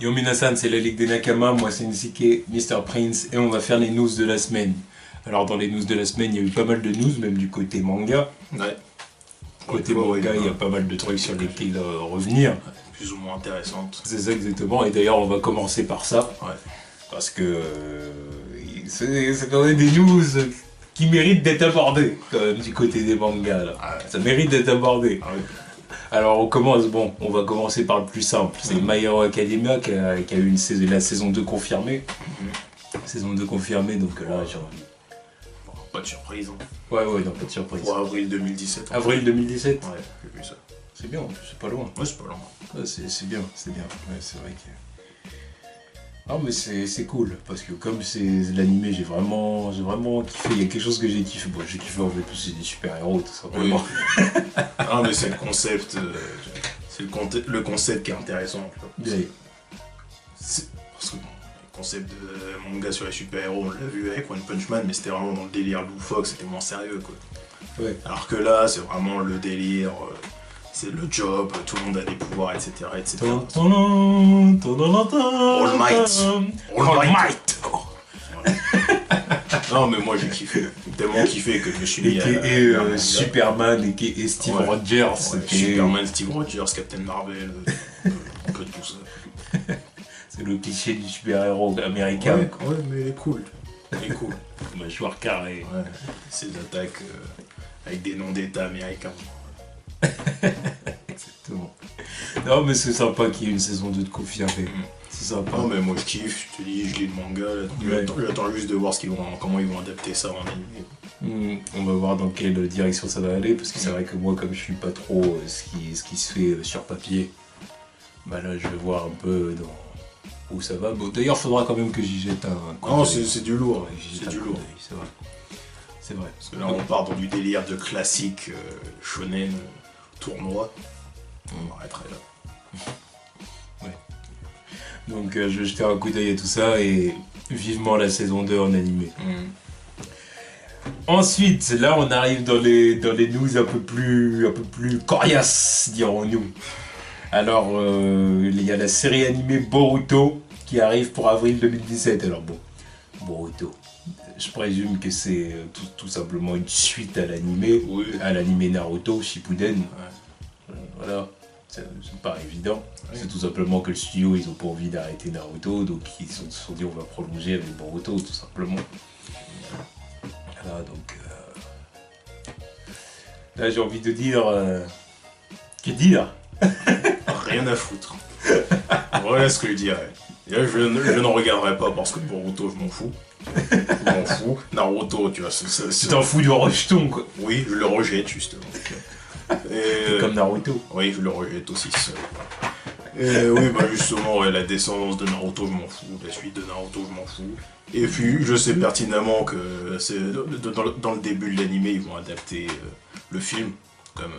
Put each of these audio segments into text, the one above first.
Yo Minasan, c'est la Ligue des Nakama, moi c'est Nsuke, Mr. Prince, et on va faire les news de la semaine. Alors dans les news de la semaine, il y a eu pas mal de news, même du côté manga. Ouais. Côté manga, il y a pas mal de trucs sur lesquels revenir. Plus ou moins intéressantes. C'est ça exactement, et d'ailleurs on va commencer par ça. Ouais. Parce que c'est quand même des news qui méritent d'être abordées, quand même, du côté des mangas là. Ouais. Ça mérite d'être abordé. Ah oui. Alors on va commencer par le plus simple. C'est My Hero Academia qui a eu la saison 2 confirmée. Saison 2 confirmée, donc là j'ai envie. Bon, pas de surprise. Hein. Ouais, non, pas de surprise. Pour avril 2017. Avril 2017. Ouais, j'ai vu ça. C'est bien, c'est pas loin. Ouais, c'est pas loin. Ouais, c'est bien. Ouais, c'est vrai que... Ah mais c'est cool, parce que comme c'est l'animé, j'ai vraiment kiffé. Il y a quelque chose que j'ai kiffé. Bon, j'ai kiffé en fait, c'est des super-héros, tout simplement. Oui. Ah, mais c'est le concept. C'est le concept qui est intéressant. Ouais. Parce que bon, le concept de manga sur les super-héros, on l'a vu avec One Punch Man, mais c'était vraiment dans le délire loufoque, c'était moins sérieux quoi. Ouais. Alors que là, c'est vraiment le délire. C'est le job, tout le monde a des pouvoirs, etc. etc. All Might. All Might. Voilà. Non mais moi j'ai kiffé, tellement kiffé que je me suis mis à... Superman et Steve Rogers. Ouais, Superman, Steve Rogers, Captain Marvel, que tout ça. C'est le cliché du super-héros américain. Ouais, mais il est cool. Il est cool. Mâchoire carrée. Ouais. Ses attaques avec des noms d'état américains. Exactement. Non mais c'est sympa qu'il y ait une saison 2 de confirmée. C'est sympa. Non mais moi je kiffe, je te dis, je lis le manga, là, j'attends juste de voir comment ils vont adapter ça en anime. On va voir dans quelle direction ça va aller, parce que c'est vrai que moi comme je suis pas trop ce qui se fait sur papier, bah là je vais voir un peu où ça va. Bon, d'ailleurs faudra quand même que j'y jette un coup Non, d'œil. c'est du lourd, Ouais, j'y jette c'est du un coup lourd. d'œil, c'est vrai. C'est vrai. Parce que là on part dans du délire de classique shonen tournoi. On arrêterait là. Donc je vais jeter un coup d'œil à tout ça et vivement la saison 2 en animé. Ensuite, là on arrive dans les news un peu plus coriaces, dirons-nous. Alors, il y a la série animée Boruto qui arrive pour avril 2017. Alors bon, Boruto, je présume que c'est tout simplement une suite à l'animé, Oui. à l'animé Naruto Shippuden. Ouais. Voilà, c'est pas évident. Oui. C'est tout simplement que le studio, ils ont pas envie d'arrêter Naruto, donc ils se sont dit on va prolonger avec Boruto, tout simplement. Voilà, donc... Là, j'ai envie de dire... Que dire? Rien à foutre. Voilà ce que je dirais. Et là, je n'en regarderai pas parce que Boruto, je m'en fous. Je m'en fous. Naruto, tu vois, Tu t'en fous du rejeton, quoi. Oui, je le rejette, justement. Et, Comme Naruto. oui, je le rejette aussi seul. Et oui, bah justement, ouais, la descendance de Naruto, je m'en fous. La suite de Naruto, je m'en fous. Et puis, je sais pertinemment que dans le début de l'animé, ils vont adapter le film, comme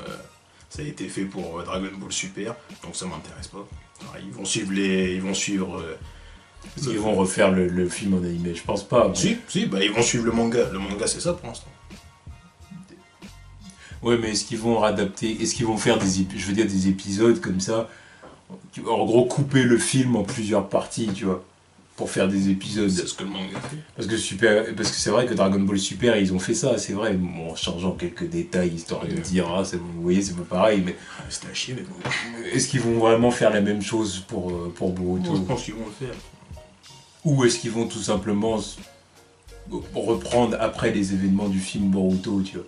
ça a été fait pour Dragon Ball Super, donc ça m'intéresse pas. Alors, ils vont suivre... Ils vont refaire le film en animé, je pense pas. Mais... Si, bah ils vont suivre le manga. Le manga, c'est ça pour l'instant. Ouais, mais est-ce qu'ils vont adapter, est-ce qu'ils vont faire des épisodes comme ça, en gros couper le film en plusieurs parties, tu vois, pour faire des épisodes. C'est ce que le manga fait. Parce que c'est vrai que Dragon Ball Super, ils ont fait ça, c'est vrai, bon, en changeant quelques détails, histoire de dire, ah, vous voyez, c'est pas pareil, mais C'était à chier, mais bon. est-ce qu'ils vont vraiment faire la même chose pour Boruto? Je pense qu'ils vont le faire. Ou est-ce qu'ils vont tout simplement reprendre après les événements du film Boruto, tu vois?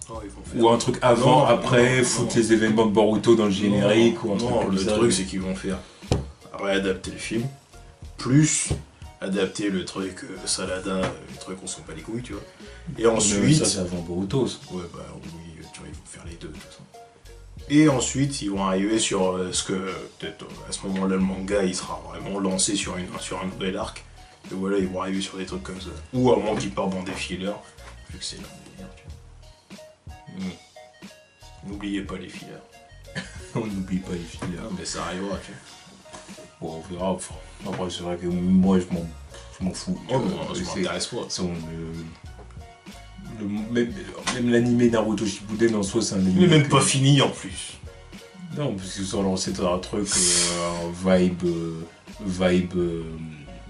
Oh, ils vont faire... Ou un truc avant, Non, après, non, foutre non. les événements de Boruto dans le générique, ou un truc Non, comme le ça. truc, c'est qu'ils vont faire réadapter le film, plus adapter le truc Salada, le truc on se bat les couilles, tu vois. Et ensuite... Ça, c'est avant Boruto, ça. Ouais, bah oui, tu vois, ils vont faire les deux, de toute façon. Et ensuite, ils vont arriver sur ce que, peut-être à ce moment-là, le manga, il sera vraiment lancé sur un nouvel arc. Et voilà, ils vont arriver sur des trucs comme ça. Ou à moins qu'ils partent dans des fillers, vu que c'est leur délire, tu vois. N'oubliez pas les fillers. On n'oublie pas les filles. Ah, mais ça arrivera, tu vois. Bon, on verra. Enfin, après, c'est vrai que moi, je m'en fous. Oh, non, ça m'intéresse pas. Même l'animé Naruto Shippuden en soi, c'est un anime. Il est même pas fini en plus. Non, parce qu'ils sont lancés dans un truc, un vibe vibe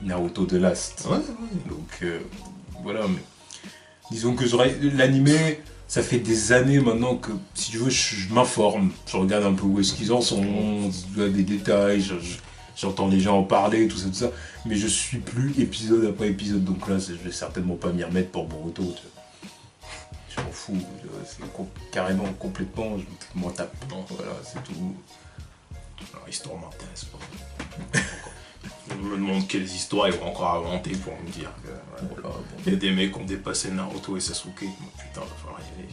Naruto The Last. Ouais. Donc voilà, mais disons que l'animé, ça fait des années maintenant que, si tu veux, je m'informe, je regarde un peu où est-ce qu'ils en sont, des détails, j'entends les gens en parler, tout ça, mais je suis plus épisode après épisode, donc là, je vais certainement pas m'y remettre pour Boruto. Tu vois. Je m'en fous, c'est carrément, complètement, je m'en tape. Voilà, c'est tout. Alors, l'histoire m'intéresse pas. Je me demande quelles histoires ils vont encore inventer pour me dire que voilà, bon. Il y a des mecs qui ont dépassé Naruto et Sasuke. Putain, il va falloir y aller.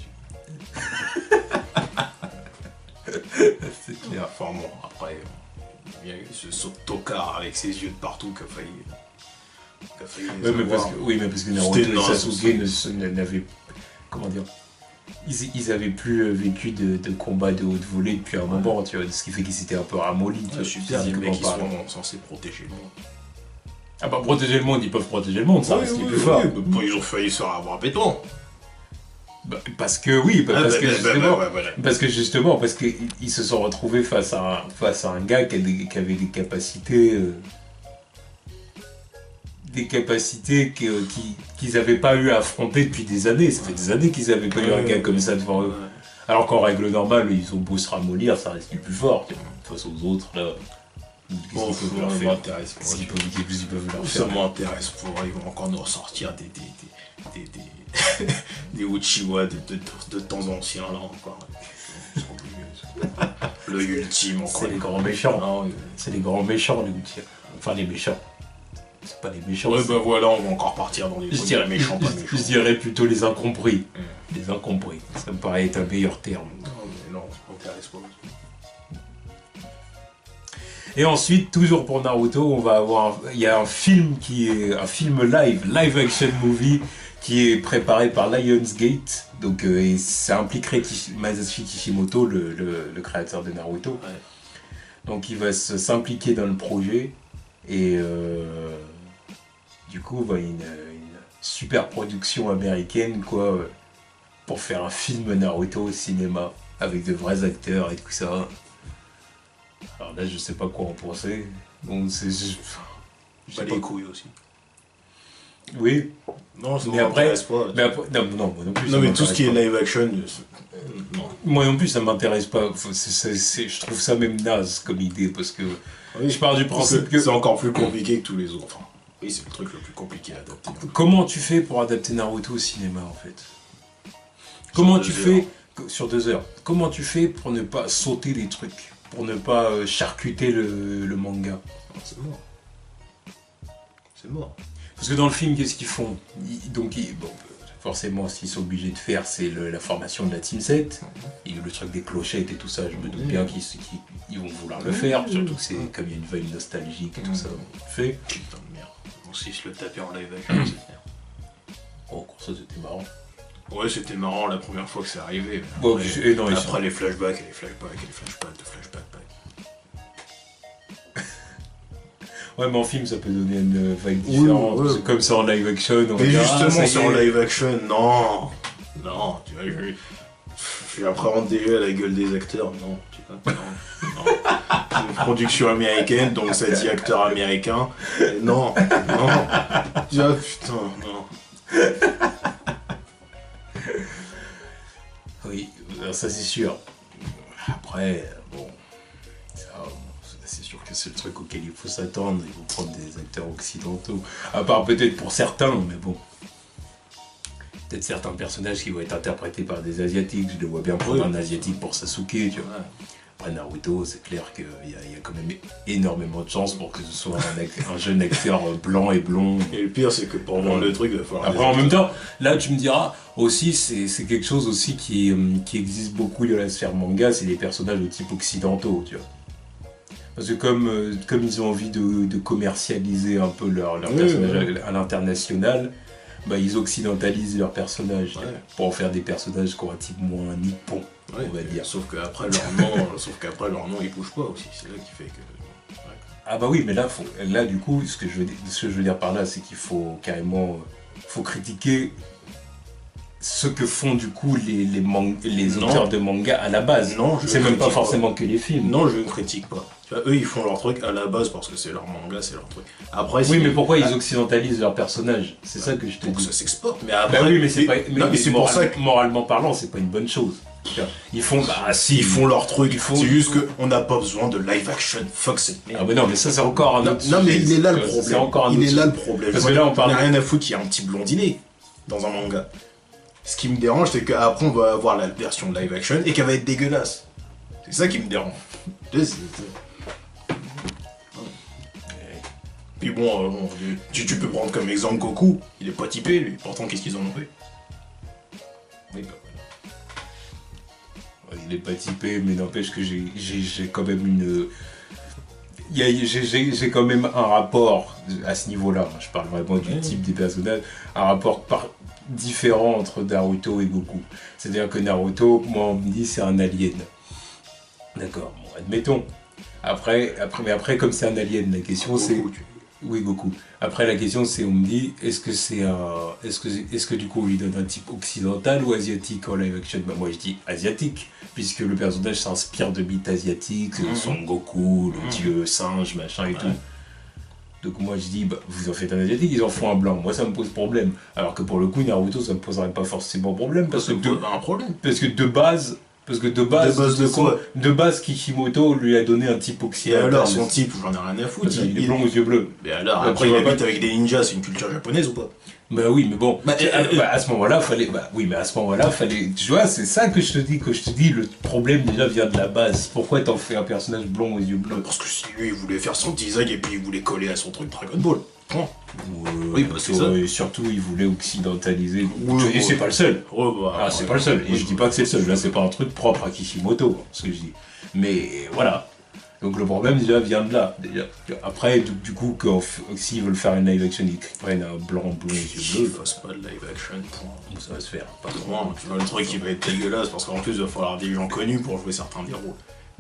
C'est clair. Enfin bon, après, il y a eu ce tocard avec ses yeux de partout qui a failli. Mais parce que Naruto et Sasuke n'avaient. Comment dire, ils avaient plus vécu de combat de haute volée depuis un moment, tu vois, ce qui fait qu'ils s'étaient un peu ramollis. Je suis sûr que les mecs qui sont censés protéger le monde. Ah bah protéger le monde, ils peuvent protéger le monde, ça reste les plus forts. Ils ont failli se faire avoir béton. Parce que justement, parce qu'ils se sont retrouvés face à un gars qui avait des capacités... qu'ils n'avaient pas eu à affronter depuis des années. Ça fait des années qu'ils n'avaient pas eu un gars comme ça devant eux. Alors qu'en règle normale, ils ont beau se ramollir, ça reste les plus fort. Face aux autres, là... Bon, ça m'intéresse. Ça m'intéresse pour ils vont encore nous ressortir des Uchiwa de temps anciens là encore. Le ultime encore. C'est les grands méchants. C'est les grands méchants les Uchiwa. Enfin les méchants. C'est pas les méchants. Ouais bah voilà, on va encore partir dans les méchants, pas méchants. Je dirais plutôt les incompris. Les incompris. Ça me paraît être un meilleur terme. Non, ça m'intéresse pas. Et ensuite, toujours pour Naruto, il y a un film live action movie qui est préparé par Lionsgate. Donc, et ça impliquerait Masashi Kishimoto, le créateur de Naruto. Ouais. Donc, il va s'impliquer dans le projet et du coup, une super production américaine quoi, pour faire un film Naruto au cinéma avec de vrais acteurs et tout ça. Alors là, je sais pas quoi en penser. Bon, Pas les couilles aussi. Oui. Non, ça m'intéresse pas. Non, moi non plus. Non, mais tout ce qui est live action. Non. Moi non plus, ça m'intéresse pas. Je trouve ça même naze comme idée parce que je pars du principe que. C'est encore plus compliqué que tous les autres. Oui, c'est le truc le plus compliqué à adapter. Comment tu fais pour adapter Naruto au cinéma en fait? Comment tu fais. Sur 2 heures. Comment tu fais pour ne pas sauter les trucs? Pour ne pas charcuter le manga. C'est mort. C'est mort. Parce que dans le film, qu'est-ce qu'ils font? Forcément, ce qu'ils sont obligés de faire, c'est la formation de la Team 7. Et le truc des clochettes et tout ça, je me doute bien qu'ils vont vouloir le faire. Surtout que c'est comme il y a une vibe nostalgique et tout ça, on le fait. Putain de merde. Bon, si je le tapais en live action, c'est merde. Oh, ça c'était marrant. Ouais, c'était marrant la première fois que c'est arrivé. Bon, après les flashbacks et les flashbacks et les flashbacks de flashbacks. Ouais, mais en film, ça peut donner une vibe différente. Oui, ouais. Comme ça en live action. Mais justement, c'est en live action, non. Non, tu vois, je vais appréhender déjà la gueule des acteurs. Non, tu vois, non. C'est une production américaine, donc ça dit acteur américain. Non. Tu vois, putain, non. Oui, ça c'est sûr. Après, bon, c'est sûr que c'est le truc auquel il faut s'attendre. Il faut prendre des acteurs occidentaux. À part peut-être pour certains, mais bon. Peut-être certains personnages qui vont être interprétés par des Asiatiques. Je le vois bien prendre un Asiatique pour Sasuke, tu vois. Après Naruto, c'est clair qu'il y a quand même énormément de chances pour que ce soit un jeune acteur blanc et blond. Et le pire, c'est que pour vendre le truc, il va falloir... Après, en même temps, là, tu me diras, aussi, c'est quelque chose aussi qui existe beaucoup dans la sphère manga, c'est les personnages de type occidentaux, tu vois. Parce que comme ils ont envie de commercialiser un peu leur personnage à l'international, bah, ils occidentalisent leurs personnages pour en faire des personnages qui ont un type moins nippon, on va dire. Sauf qu'après leur nom, ils bougent pas aussi. C'est là qui fait que... Ouais. Ah bah oui, mais là du coup, ce que je veux dire par là, c'est qu'il faut carrément... faut critiquer ce que font du coup les Non. auteurs de manga à la base. Non, je C'est même pas critique forcément que les films. Non, je ne critique pas. Tu vois, eux, ils font leur truc à la base parce que c'est leur manga, c'est leur truc. Après, Oui, mais pourquoi ils occidentalisent leurs personnages? C'est ça que je te pour que dis. ça s'exporte. Mais après, Bah oui, mais c'est pas. non, mais c'est pour ça que moralement parlant, c'est pas une bonne chose. Ils font. Bah si. ils font leur truc. Ils font- C'est juste qu'on n'a pas besoin de live action. Fuck cette merde. Ah mais non, mais ça c'est encore un Non, autre non, mais sujet. il est là le C'est problème. encore un Il autre est là sujet. le problème. Parce que là, on parle- n'a rien à foutre qu'il y a un petit blondinet dans un manga. Ce qui me dérange, c'est qu'après, on va avoir la version live action et qu'elle va être dégueulasse. C'est ça qui me dérange. Puis bon, tu peux prendre comme exemple Goku. Il est pas typé, lui. Pourtant, qu'est-ce qu'ils en ont fait? Oui, bah, Il est pas typé, mais n'empêche que j'ai quand même une. J'ai quand même un rapport à ce niveau-là. Je parle vraiment du type des personnages. Un rapport différent entre Naruto et Goku. C'est-à-dire que Naruto, moi, on me dit c'est un alien. D'accord, bon, admettons. Mais après, comme c'est un alien, la question c'est. Goku, Oui, Goku. Après, la question c'est, on me dit, est-ce que du coup, on lui donne un type occidental ou asiatique en live action? Bah, moi, je dis asiatique, puisque le personnage s'inspire de mythes asiatiques, Son Goku, le dieu singe, machin et tout. Donc moi, je dis, bah, vous en faites un asiatique, ils en font un blanc. Moi, ça me pose problème. Alors que pour le coup, Naruto, ça me poserait pas forcément problème, parce que un problème. de base, de quoi? de base, Kishimoto lui a donné un type Et occidental. alors, son type, j'en ai rien à foutre. Il est blond aux yeux bleus. Mais alors, Bah, après, tu il vois habite pas- avec des ninjas, c'est une culture japonaise ou pas? Bah oui, mais bon, Bah, à ce moment-là, fallait. Bah oui, mais à ce moment-là, fallait. Tu vois, c'est ça que je te dis, le problème déjà vient de la base. Pourquoi t'en fais un personnage blond aux yeux bleus? Parce que si lui, il voulait faire son design et puis il voulait coller à son truc Dragon Ball. Point. Oui, bah, c'est ça. Et surtout, il voulait occidentaliser. Oui, Et oui. c'est pas le seul. Oh, bah, Ah, c'est pas le seul. Et oui, je dis pas que c'est le seul. Là, c'est pas un truc propre à Kishimoto, ce que je dis. Mais voilà. Donc le problème déjà vient de là. Déjà. Après, du coup, s'ils veulent faire une live action, ils prennent un blanc aux yeux Qu'il bleus. fasse pas de live action, point. Ça va se faire. Pas trop. Point. Tu vois, le truc qui va être dégueulasse parce qu'en plus, il va falloir des gens connus pour jouer certains des rôles.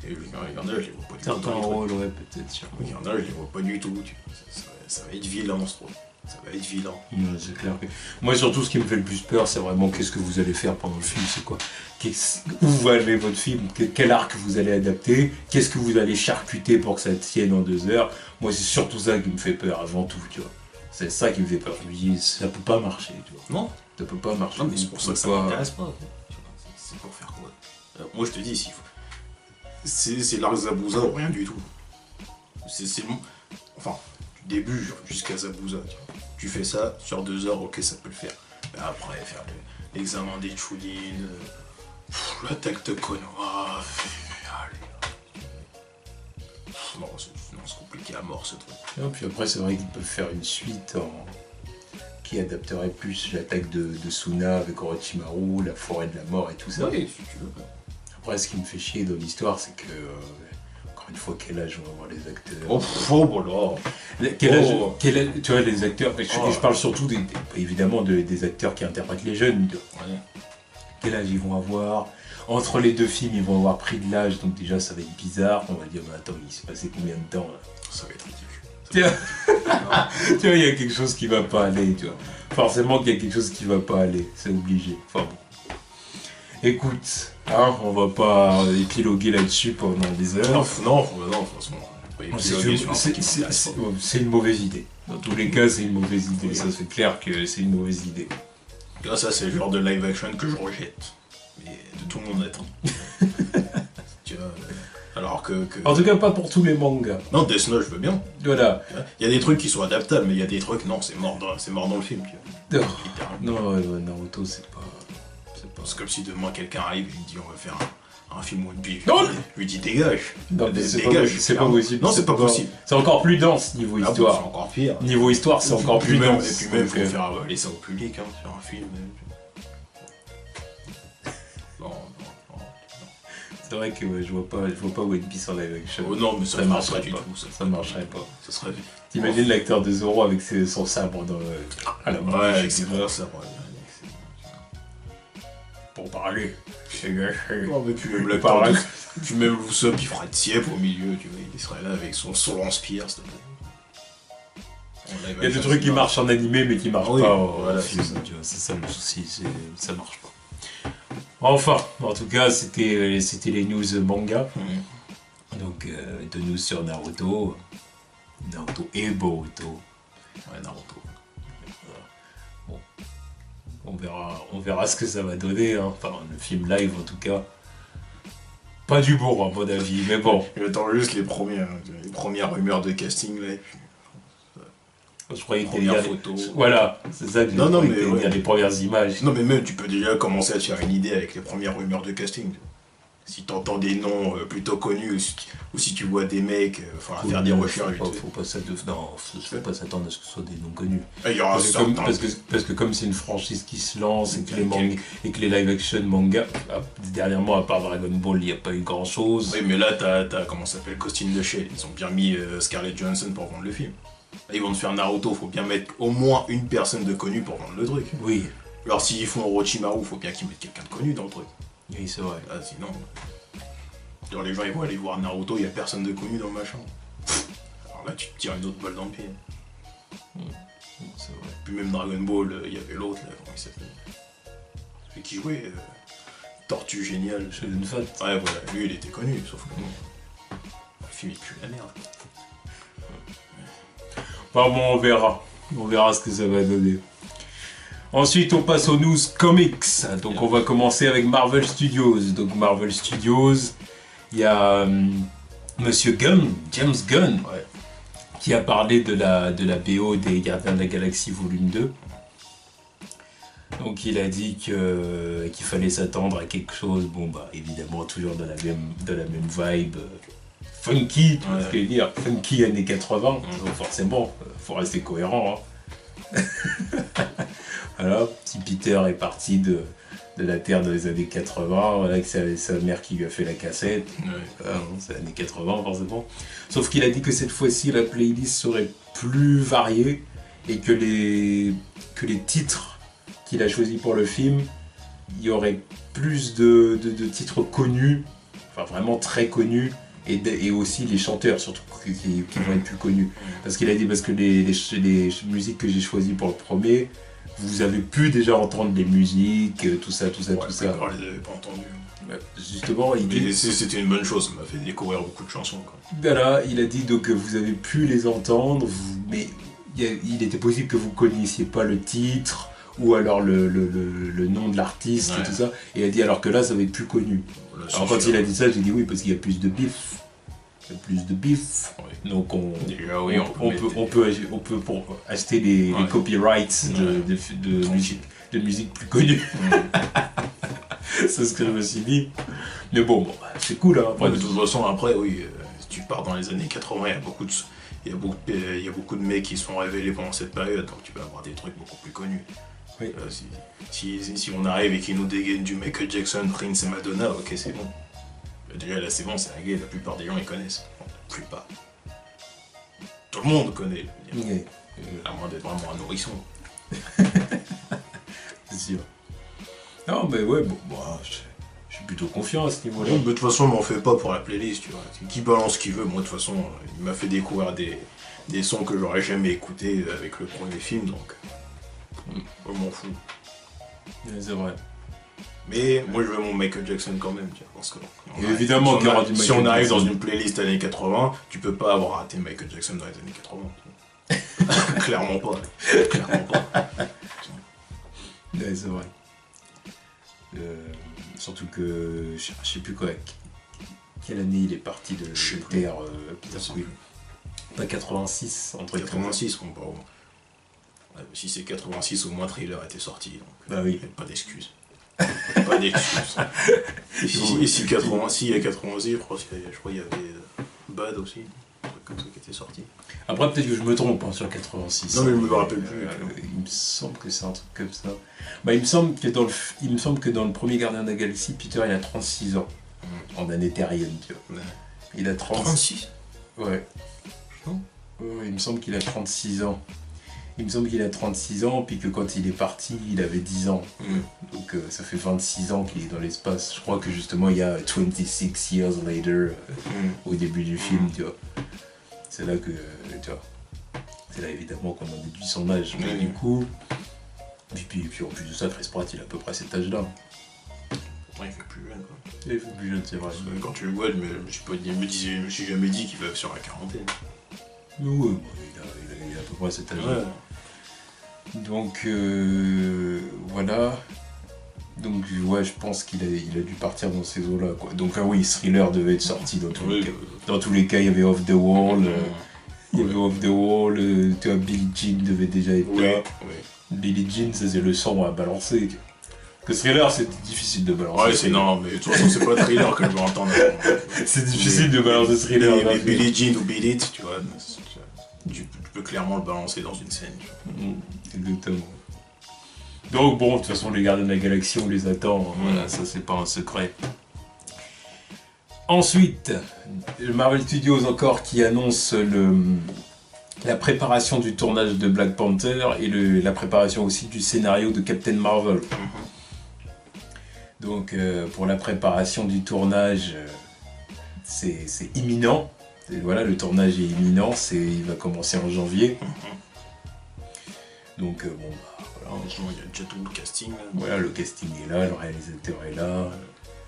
Et il y en a, je les vois pas du tout. Certains dans les trucs. rôles, ouais, peut-être. Sûrement. Il y en a, je les vois pas du tout. Tu vois. Ça va être vilain, ce truc. Ça va être vilain. Ouais, c'est clair que... Moi, surtout, ce qui me fait le plus peur, c'est vraiment qu'est-ce que vous allez faire pendant le film, c'est quoi? Où va aller votre film? Quel arc vous allez adapter? Qu'est-ce que vous allez charcuter pour que ça tienne en 2 heures? Moi, c'est surtout ça qui me fait peur avant tout, tu vois. C'est ça qui me fait peur. Je me dis, ça peut pas marcher, tu vois. Non, Ça peut pas marcher. non, mais c'est pour ça que ça Pas- m'intéresse pas. C'est pour faire quoi? Moi, je te dis, s'il faut... c'est l'arc Zabuza ou rien du tout. C'est bon. Enfin, du début jusqu'à Zabuza. Tu fais ça, sur 2 heures, ok, ça peut le faire. Mais après, faire l'examen des Chunin, l'attaque de Konoha, allez. Non, c'est compliqué à mort ce truc. Et puis après, c'est vrai qu'ils peuvent faire une suite qui adapterait plus l'attaque de Suna avec Orochimaru, la forêt de la mort et tout ça. Oui, si tu veux. Après, ce qui me fait chier dans l'histoire, c'est que, encore une fois, quel âge vont avoir les acteurs? Oh, voilà. Quel âge, tu vois, les acteurs, et je parle surtout évidemment des acteurs qui interprètent les jeunes. Ouais. Quel âge ils vont avoir? Entre les deux films, ils vont avoir pris de l'âge, donc déjà ça va être bizarre. On va dire, mais attends, il s'est passé combien de temps là? Ça va être ridicule. Tu vois, il y a quelque chose qui va pas aller, tu vois. Forcément qu'il y a quelque chose qui va pas aller, c'est obligé. Enfin bon. Écoute, hein, on va pas épiloguer là-dessus pendant des heures. Non, de toute façon. C'est une mauvaise idée. Dans tous les cas, c'est une mauvaise idée. Ça, c'est clair que c'est une mauvaise idée. Là, ça, c'est le genre de live action que je rejette. Mais de tout le monde attend. Tu vois, alors que... En tout cas, pas pour tous les mangas. Non, Death Note, je veux bien. Voilà. Il y a des trucs qui sont adaptables, mais il y a des trucs, non, c'est mort dans le film. Tu vois. Littéralement. Non, Naruto, c'est pas... C'est comme si demain quelqu'un arrive et me dit on va faire un film One Piece. Non. Je lui dis dégage. Non, mais c'est pas clairement. possible. Non, c'est pas possible. C'est encore plus dense niveau Ah bon, histoire. c'est encore pire. Niveau histoire, c'est encore plus même, dense. Et puis même, Donc, faut faire laisser ça au public, hein, sur un film. Non. C'est vrai que ouais, je vois pas One Piece en live action. Oh non, mais ça marcherait du pas. tout. Ça marcherait pas. Ça serait... T'imagines l'acteur de Zoro avec son sabre à la main. Ouais, avec ses bras, ça. Pour parler. Non, mais puis même Par l'acteur là. de... Puis même Usopp, il ferait Tiep au milieu, tu vois, il serait là avec son lance-pierre, s'il te plaît. Il y a des trucs qui marchent en animé mais qui marchent pas en film. C'est ça. Tu vois, c'est ça le souci, ça marche pas. Enfin, en tout cas, c'était les news manga. Donc, de news sur Naruto et Boruto. Ouais, Naruto. Bon, on verra ce que ça va donner. Hein. Enfin, le film live en tout cas. Pas du bon à mon avis, mais bon. J'attends juste les premières rumeurs de casting là. Et puis, Je croyais qu'il y première avait photo. Voilà, c'est ça que j'ai Non, croyé mais qu'il y ouais. a les premières images. Non mais même tu peux déjà commencer à te faire une idée avec les premières rumeurs de casting. Si t'entends des noms plutôt connus ou si tu vois des mecs à faire des recherches. Faut pas s'attendre à ce que ce soit des noms connus. Il y aura Parce que comme c'est une franchise qui se lance et que les live action manga, dernièrement à part Dragon Ball, il n'y a pas eu grand chose. Oui mais là t'as comment ça s'appelle, Ghost in the Shell. Ils ont bien mis Scarlett Johansson pour vendre le film. Là, ils vont te faire Naruto, faut bien mettre au moins une personne de connue pour vendre le truc. Oui. Alors s'ils font Orochimaru, faut bien qu'ils mettent quelqu'un de connu dans le truc. Oui, c'est vrai. Ah, sinon. Genre les gens ils vont aller voir Naruto, il y a personne de connu dans le machin. Alors là tu te tires une autre balle dans le pied. C'est vrai. Puis même Dragon Ball, il y avait l'autre là, comment il s'appelle. Celui qui jouait Tortue Géniale. Shonen Fat. Ouais voilà, lui il était connu, sauf que le film il pue la merde. Enfin bon, on verra. On verra ce que ça va donner. Ensuite, on passe aux news comics. Donc, on va commencer avec Marvel Studios. Donc, Marvel Studios, il y a Monsieur Gunn, James Gunn, qui a parlé de la BO des Gardiens de la Galaxie Volume 2. Donc, il a dit qu'il fallait s'attendre à quelque chose, bon, bah, évidemment, toujours dans la même vibe. Funky, tu vois ce que je veux dire, funky années 80, donc forcément, faut rester cohérent. Hein. Voilà, petit Peter est parti de la Terre dans les années 80, voilà, que c'est sa mère qui lui a fait la cassette, c'est les années 80 forcément. Sauf qu'il a dit que cette fois-ci la playlist serait plus variée et que les titres qu'il a choisis pour le film, il y aurait plus de titres connus, enfin vraiment très connus, et aussi les chanteurs surtout qui vont être plus connus. Parce qu'il a dit parce que les musiques que j'ai choisies pour le premier, vous avez pu déjà entendre les musiques, tout ça. Je les avais pas entendus. Justement, c'était une bonne chose, ça m'a fait découvrir beaucoup de chansons. Quoi. Voilà, il a dit donc que vous avez pu les entendre, mais il était possible que vous connaissiez pas le titre ou alors le nom de l'artiste et tout ça. Et il a dit alors que là, ça va être plus connu. Alors quand il a dit ça, j'ai dit oui parce qu'il y a plus de bif. Oui. Donc on peut pour acheter les copyrights de musique plus connue. C'est ce que je me suis dit. Mais bon c'est cool. Hein, de toute façon, après, oui, si tu pars dans les années 80, il y a beaucoup de mecs qui sont révélés pendant cette période, donc tu vas avoir des trucs beaucoup plus connus. Oui. Si on arrive et qu'ils nous dégainent du Michael Jackson, Prince et Madonna, ok, c'est bon. Déjà, là, c'est bon, c'est réglé, la plupart des gens ils connaissent. La plupart. Tout le monde connaît, je veux dire. À moins d'être vraiment un nourrisson. C'est sûr. Non, mais ouais, je suis plutôt confiant à ce niveau-là. De toute façon, m'en fais pas pour la playlist, tu vois. Qui balance ce qu'il veut, moi, de toute façon, il m'a fait découvrir des sons que j'aurais jamais écoutés avec le premier film, donc. Je m'en fous. C'est vrai. Mais moi je veux mon Michael Jackson quand même, tu vois, parce que évidemment qu'il y aura du Michael si on arrive Jackson. dans une playlist années 80, tu peux pas avoir raté Michael Jackson dans les années 80. Clairement pas. Ouais, c'est vrai. Surtout que je sais plus quoi. Quelle année il est parti de Terre pas 86 entre 86 bon, bon. Ouais, si c'est 86 au moins Thriller était sorti, donc bah oui. pas d'excuses. Pas d'excuses. Et si il y a 86, je crois qu'il y avait Bad aussi, un truc comme ça qui était sorti. Après peut-être que je me trompe sur 86. Non mais je me rappelle plus. Il me semble que c'est un truc comme ça. Bah, il me semble que dans le premier Gardien de la Galaxie, Peter il a 36 ans. En année terrienne, tu vois. Ouais. Il a 36 Ouais. Ouais, il me semble qu'il a 36 ans. Il me semble qu'il a 36 ans, puis que quand il est parti, il avait 10 ans. Donc ça fait 26 ans qu'il est dans l'espace. Je crois que justement, il y a 26 years later au début du film, tu vois. C'est là que, tu vois. c'est là évidemment qu'on en déduit son âge. Mais du coup, et puis en plus de ça, Chris Pratt, il a à peu près cet âge-là. Pourtant, il fait plus jeune, quoi. Il fait plus jeune, c'est vrai. Quand tu le vois, je me suis jamais dit qu'il va sur la quarantaine. Ouais, il a à peu près cet âge-là. Ouais. Donc, voilà. Donc, ouais, je pense qu'il a dû partir dans ces eaux-là, quoi. Donc, oui, Thriller devait être sorti dans tous les cas. Dans tous les cas, il y avait Off the Wall. Il y avait Off the Wall. Tu vois, Billie Jean devait déjà être là. Ouais. Billie Jean, ça, c'est le son à balancer. Que Thriller, c'est difficile de balancer. Ouais, non, mais de toute façon, c'est pas Thriller que je veux entendre. C'est difficile de balancer Thriller. Mais Billie Jean ou Beat It, tu vois, tu peux clairement le balancer dans une scène. Exactement. Donc bon, de toute façon, les Gardiens de la Galaxie, on les attend. Voilà, ça, c'est pas un secret. Ensuite, Marvel Studios encore qui annonce la préparation du tournage de Black Panther et la préparation aussi du scénario de Captain Marvel. Donc pour la préparation du tournage, c'est imminent. Voilà, le tournage est imminent, il va commencer en janvier. Donc bon, voilà. Il y a déjà tout le casting. Voilà, le casting est là, le réalisateur est là.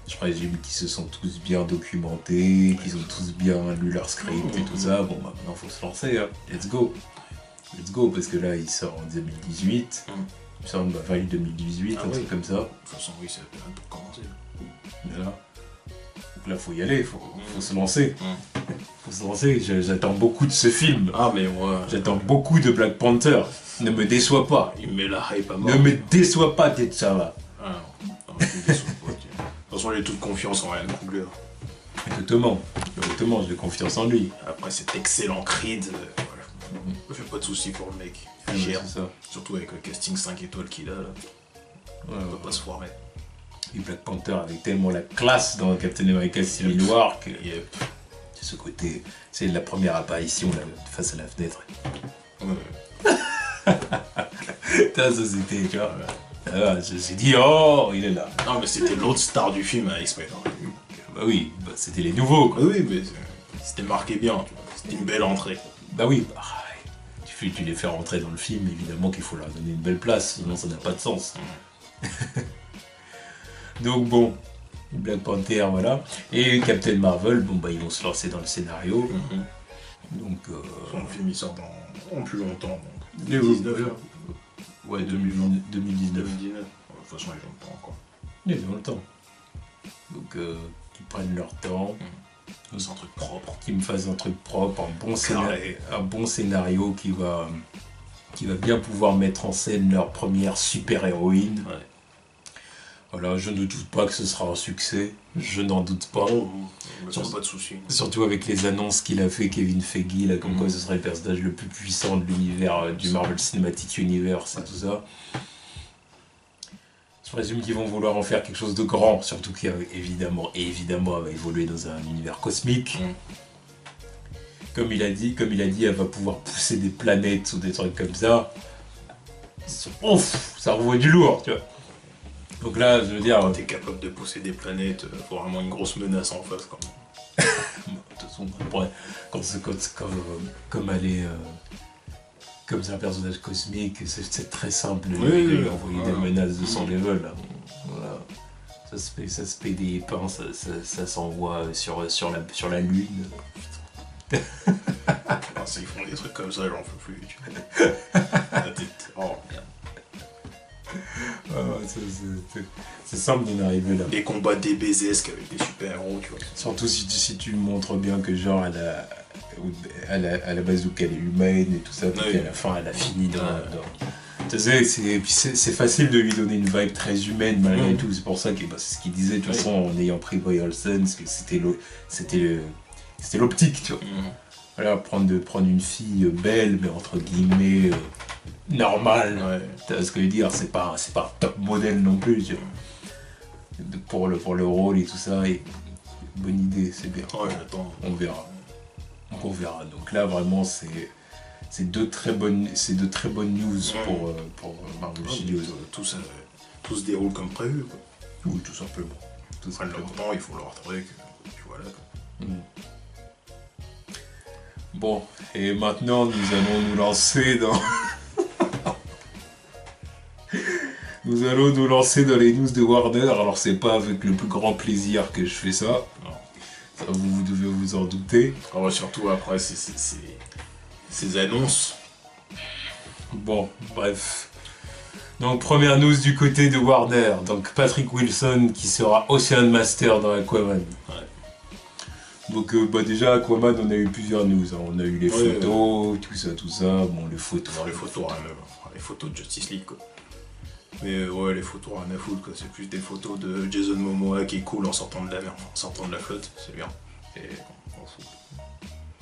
Je présume qu'ils se sont tous bien documentés, qu'ils ont tous bien lu leur script et tout ça. Bon, bah, maintenant, faut se lancer. Hein. Let's go. Let's go, parce que là, il sort en 2018. Il sort en avril 2018, un truc comme ça. De toute façon, oui, c'est pour commencer. Voilà. Donc là, faut y aller, faut se lancer. Faut se lancer. J'attends beaucoup de ce film. Ah, mais ouais. J'attends beaucoup de Black Panther. Ne me déçois pas. Il met la hype à mort. Ne me déçois pas, T'Challa. Ah non, je me déçois pas. De toute façon, j'ai toute confiance en Ryan Coogler. Exactement, j'ai confiance en lui. Après cet excellent Creed, voilà. Je me fais pas de soucis pour le mec. Il gère. Ça. Surtout avec le casting 5 étoiles qu'il a là. On peut pas se foirer. Et Black Panther avec tellement la classe dans Captain America Civil War que c'est ce côté, c'est la première apparition là, face à la fenêtre. Ça c'était, tu vois. Alors, je me suis dit, oh, il est là. Non, mais c'était l'autre star du film avec Spider. Bah oui, c'était les nouveaux, quoi. Oui, mais c'était marqué bien, tu vois. C'était une belle entrée. Bah oui, tu les fais rentrer dans le film, évidemment qu'il faut leur donner une belle place, sinon ça n'a pas de sens. Donc bon, Black Panther, voilà. Et Captain Marvel, bon bah ils vont se lancer dans le scénario. Donc son film il sort en plus longtemps. Donc. 2019. Ouais, 2019. 2019. De toute façon, ils n'ont pas encore. Ils ont le temps. Donc, qu'ils prennent leur temps. C'est un truc propre. Qu'ils me fassent un truc propre, un bon scénario qui va bien pouvoir mettre en scène leur première super-héroïne. Ouais. Voilà, je ne doute pas que ce sera un succès. Je n'en doute pas. Pas de soucis. Surtout avec les annonces qu'il a fait Kevin Feige, là, comme quoi ce serait le personnage le plus puissant de l'univers du Marvel Cinematic Universe et tout ça. Je présume qu'ils vont vouloir en faire quelque chose de grand, surtout qu'il évidemment va évoluer dans un univers cosmique. Comme il a dit, elle va pouvoir pousser des planètes ou des trucs comme ça. Ouf, ça revoit du lourd, tu vois. Donc là, je veux dire... Quand t'es capable de pousser des planètes, faut vraiment une grosse menace en face, quand même. De toute façon, après, comme elle est... comme c'est un personnage cosmique, c'est très simple de lui envoyer des menaces de son level. Là. Voilà. Ça se paye des pains, ça s'envoie sur la lune. Ils font des trucs comme ça, j'en peux plus. Tu vois. Oh merde. C'est simple d'en arriver là. Des combats DBZesques avec des super-héros, tu vois. Surtout si tu montres bien que genre à la base où qu'elle est humaine et tout ça, puis qu'à la fin elle a fini dans... Tu sais, c'est facile de lui donner une vibe très humaine malgré tout, c'est pour ça que c'est ce qu'il disait de toute façon en ayant pris Royal Sons, que c'était l'optique, tu vois. Voilà, prendre une fille belle, mais entre guillemets normale, tu vois ce que je veux dire, c'est pas un top modèle non plus, tu vois. Pour le rôle et tout ça, et bonne idée, c'est bien. Ouais, j'attends. On verra. Donc on verra. Donc là vraiment c'est de très bonnes news pour Marvel Studios. Tout se déroule comme prévu, quoi. Oui, tout simplement. Ils prennent leur temps, il faut leur truc, puis voilà, quoi. Bon, et maintenant nous allons nous lancer dans... Nous allons nous lancer dans les news de Warner. Alors c'est pas avec le plus grand plaisir que je fais ça. Non. Ça, vous devez vous en douter. Surtout après ces annonces. Bon, bref. Donc première news du côté de Warner. Donc Patrick Wilson qui sera Ocean Master dans Aquaman. Ouais. Donc déjà Aquaman, on a eu plusieurs news. Hein. On a eu les photos, tout ça. Bon, les photos. Les photos de Justice League, quoi. Mais ouais, les photos rien à foutre, quoi. C'est plus des photos de Jason Momoa qui est cool en sortant de la mer, en sortant de la flotte, c'est bien. Et on fout.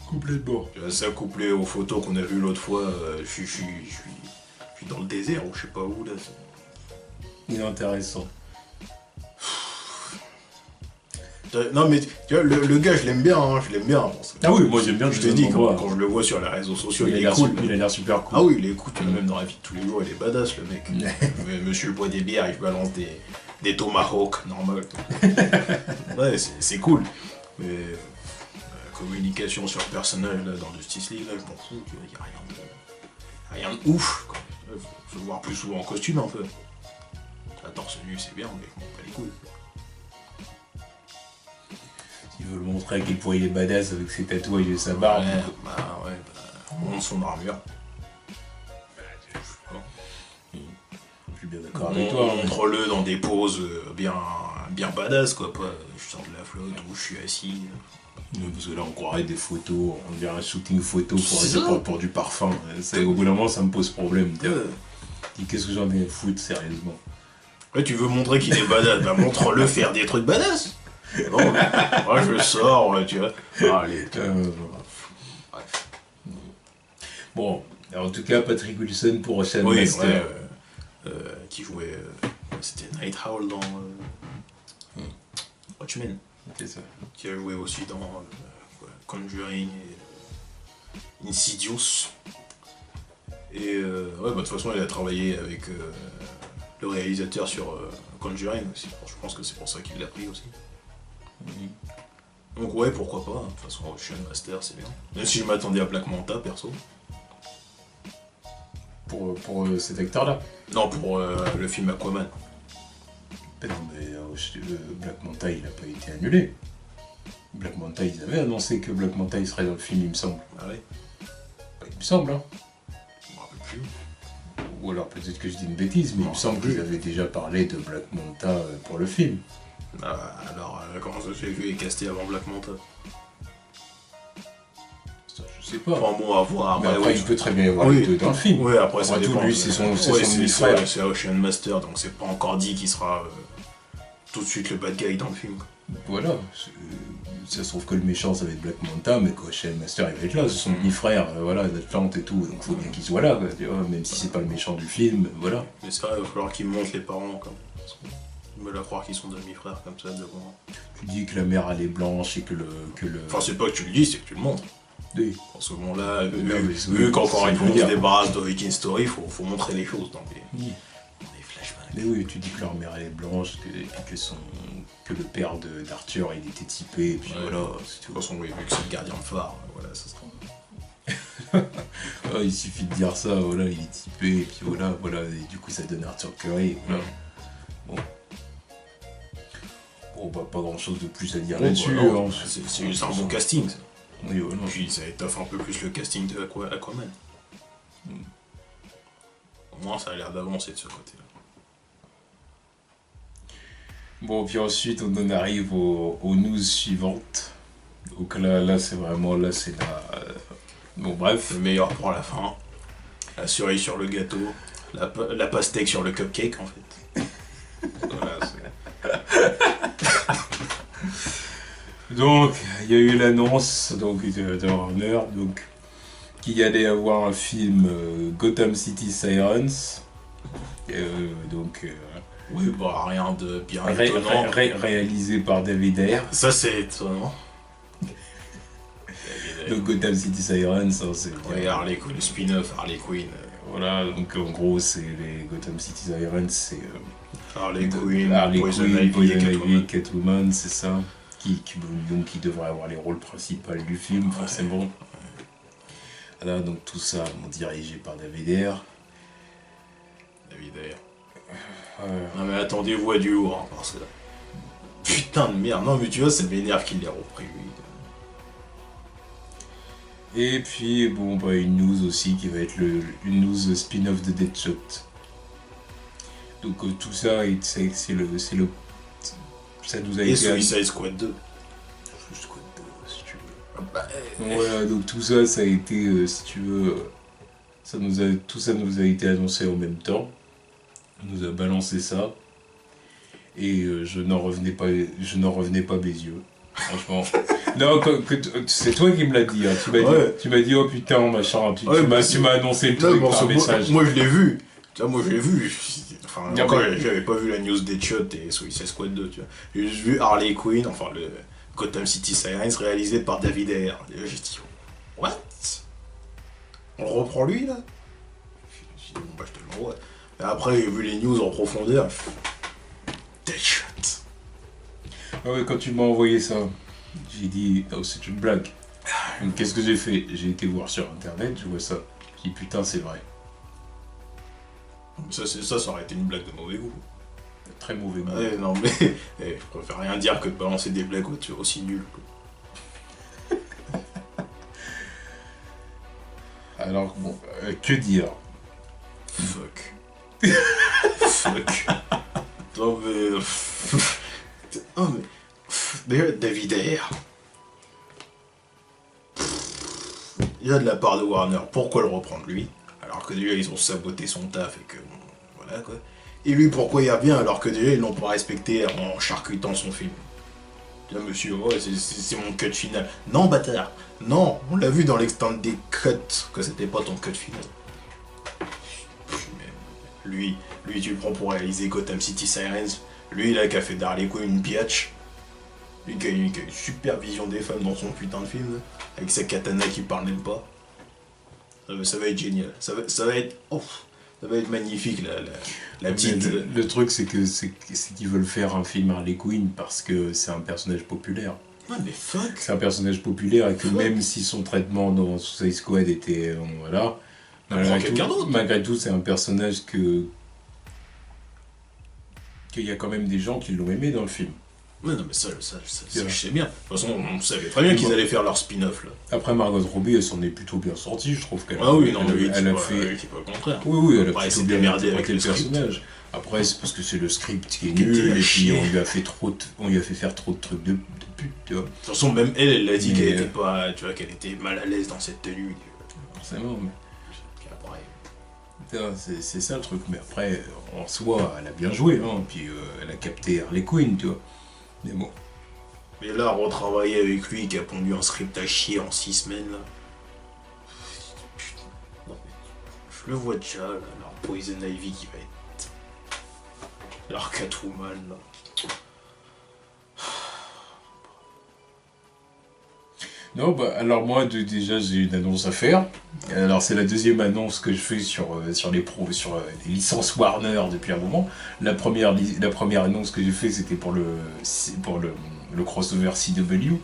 Complètement. Ça couplé aux photos qu'on a vues l'autre fois, je suis dans le désert ou je sais pas où là. Inintéressant. Non mais tu vois, le gars je l'aime bien, hein, Ah oui, moi j'aime bien. Je te dis, quand je le vois sur les réseaux sociaux, il est cool. Il a l'air super cool. Ah oui, il est cool, même dans la vie de tous les jours, il est badass le mec. Monsieur boit des bières, il balance des tomahawks, normal. Ouais, c'est cool. Mais la communication sur le personnage là, dans Justice League, là, je m'en fous, il n'y a rien de ouf. Quoi. Faut le voir plus souvent en costume un peu. La torse nue c'est bien, mais bon, pas les couilles. Il veut le montrer à quel point il est badass avec ses tatouages et sa barbe. On montre son armure. Je suis bien d'accord avec toi. Montre-le dans des poses bien badass, quoi. Pas je sors de la flotte ou je suis assis. Parce que là on croirait des photos, on dirait un shooting photo pour du parfum. Au bout d'un moment ça me pose problème. Dis qu'est-ce que j'en ai à foutre sérieusement. Ouais, tu veux montrer qu'il est badass, bah montre-le faire des trucs badass. Non, moi je sors, tu vois. Allez. Bref. Bon, alors, en tout cas, Patrick Wilson pour Ocean Master. Qui jouait. C'était Night Owl dans Watchmen. C'est ça. Qui a joué aussi dans Conjuring et Insidious. Et de toute façon, il a travaillé avec le réalisateur sur Conjuring aussi. Je pense que c'est pour ça qu'il l'a pris aussi. Donc ouais, pourquoi pas, de toute façon Ocean Master c'est bien. Même si je m'attendais à Black Manta perso. Pour cet acteur-là. Non, pour le film Aquaman. Mais non, mais Black Manta il a pas été annulé. Black Manta, ils avaient annoncé que Black Manta il serait dans le film, il me semble. Ah ouais. Il me semble, hein. Je me rappelle plus. Ou alors peut-être que je dis une bêtise, mais il me semble qu'ils avaient déjà parlé de Black Manta pour le film. Alors, comment ça se fait que lui est casté avant Black Manta? Ça, je sais pas. Enfin bon, à voir. Mais après, il peut très bien y avoir les deux dans le film. Oui, après ça dépend. Tout, lui, c'est son demi-frère. C'est Ocean Master, donc c'est pas encore dit qu'il sera tout de suite le bad guy dans le film. Voilà. Ça se trouve que le méchant, ça va être Black Manta, mais qu'Ocean Master, il va être là. C'est son demi-frère, voilà, d'Atlante et tout. Donc faut bien qu'il soit là, quoi, tu vois, même si c'est pas le méchant du film, voilà. Mais ça, il va falloir qu'il monte les parents, quand même. Je me la croire qu'ils sont demi-frères comme ça devant. Tu dis que la mère elle est blanche et que le. Enfin, c'est pas que tu le dis, c'est que tu le montres. Oui. En ce moment-là, vu qu'encore une fois on se débarrasse d'Origin Story, faut montrer les choses dans les flashbacks. Mais oui, tu dis que leur mère elle est blanche, et puis que le père d'Arthur il était typé, et puis voilà. De toute façon, oui, vu que c'est le gardien de phare, voilà, ça sera. Il suffit de dire ça, voilà, il est typé, et puis voilà, et du coup ça donne Arthur Curry, voilà. Bon. Bon, pas grand chose de plus à dire là-dessus. C'est juste un bon casting, ça. Oui, voilà. Puis ça étoffe un peu plus le casting de Aquaman. Au moins, ça a l'air d'avancer de ce côté-là. Bon, puis ensuite, on en arrive aux news suivantes. Donc là c'est vraiment, c'est la... Bon, bref. Le meilleur pour la fin. La cerise sur le gâteau. La pastèque sur le cupcake, en fait. Voilà, donc, il y a eu l'annonce de Warner, donc qu'il y allait avoir un film Gotham City Sirens. Oui, bah rien de bien étonnant. Réalisé par David Ayer. Ça, c'est étonnant. Donc Gotham City Sirens, hein, c'est... Ouais, Harley Quinn, le spin-off Harley Quinn. Voilà, donc en gros, c'est les Gotham City Sirens, c'est... Harley Quinn, Poison Ivy, Catwoman, c'est ça. Qui devrait avoir les rôles principaux du film, forcément. Voilà, donc tout ça, dirigé par David Ayer. David Ayer. Non mais attendez-vous à du lourd, hein, parce que... Putain de merde, non mais tu vois, ça m'énerve qu'il l'ait repris, lui. Et puis, bon, bah, une news aussi qui va être une news spin-off de Deadshot. Donc tout ça, c'est le... Ça nous a Et été... Suicide Squad 2. Squad 2, si tu veux. Ah bah, Voilà, donc tout ça, ça a été, si tu veux... tout ça nous a été annoncé en même temps. On nous a balancé ça. Et je n'en revenais pas mes yeux. Franchement. Non, c'est toi qui me l'as dit. Hein. Tu m'as dit, oh putain, machin. Tu m'as annoncé le truc par message. Moi, je l'ai vu. Tu vois, moi, je l'ai vu. Enfin, Ah, encore, ouais. j'avais pas vu la news Deadshot et Suicide Squad 2, tu vois. J'ai juste vu Harley Quinn, enfin, le Gotham City Sirens, réalisé par David Ayer. Et là, j'ai dit, what? On le reprend lui, là? J'ai dit, bon, bah, je te l'envoie. Et après, j'ai vu les news en profondeur. Deadshot. Ah ouais, quand tu m'as envoyé ça, j'ai dit, oh, c'est une blague. Donc qu'est-ce que j'ai fait? J'ai été voir sur internet, je vois ça. J'ai dit, putain, c'est vrai. Ça aurait été une blague de mauvais goût. Très mauvais goût. Ouais, non, mais je préfère rien dire que de balancer des blagues aussi nulles. Alors, bon, que dire? Fuck. Fuck. Non, mais. Oh, mais. Déjà, David Ayer. Il y a de la part de Warner, pourquoi le reprendre lui? Alors que déjà ils ont saboté son taf et que bon, voilà quoi. Et lui pourquoi il revient alors que déjà ils l'ont pas respecté en charcutant son film? Tiens monsieur, ouais, c'est mon cut final. Non bâtard, non, on l'a vu dans l'extended cut que c'était pas ton cut final. Mais lui tu le prends pour réaliser Gotham City Sirens, lui là qui a fait d'Harley Quinn une biatch. Lui qui a une super vision des femmes dans son putain de film, là, avec sa katana qui parle même pas. Ça va être génial. Ça va être magnifique la petite. Le truc, c'est qu'ils veulent faire un film Harley Quinn parce que c'est un personnage populaire. Ouais, mais fuck. C'est un personnage populaire et que même si son traitement dans Suicide Squad était. Voilà. Malgré tout, c'est un personnage qu'il y a quand même des gens qui l'ont aimé dans le film. Ouais, non, mais ça je sais bien. De toute façon, on savait très bien qu'ils allaient faire leur spin-off là. Après, Margot Robbie, elle s'en est plutôt bien sortie, je trouve qu'elle Ah oui, non, mais elle a fait. C'est pas le contraire. Oui, elle a Après, plutôt s'est bien démerdé avec interprété le le personnage. Après, c'est parce que c'est le script qui est nul, et puis on lui a fait faire trop de trucs de pute, tu vois. De toute façon, même elle l'a dit Mais, qu'elle était pas, tu vois, qu'elle était mal à l'aise dans cette tenue. Forcément, mais. Après, C'est ça le truc, mais après, en soi, elle a bien joué, hein, puis elle a capté Harley Quinn, tu vois. Mais bon. mais là, retravailler avec lui qui a pondu un script à chier en 6 semaines là. Putain. Non, mais je le vois déjà, là, leur Poison Ivy qui va être. Leur Catwoman là. Non, bah, alors moi, déjà, j'ai une annonce à faire. Alors, c'est la deuxième annonce que je fais sur les licences Warner depuis un moment. La première annonce que j'ai fait, c'était pour le crossover CW.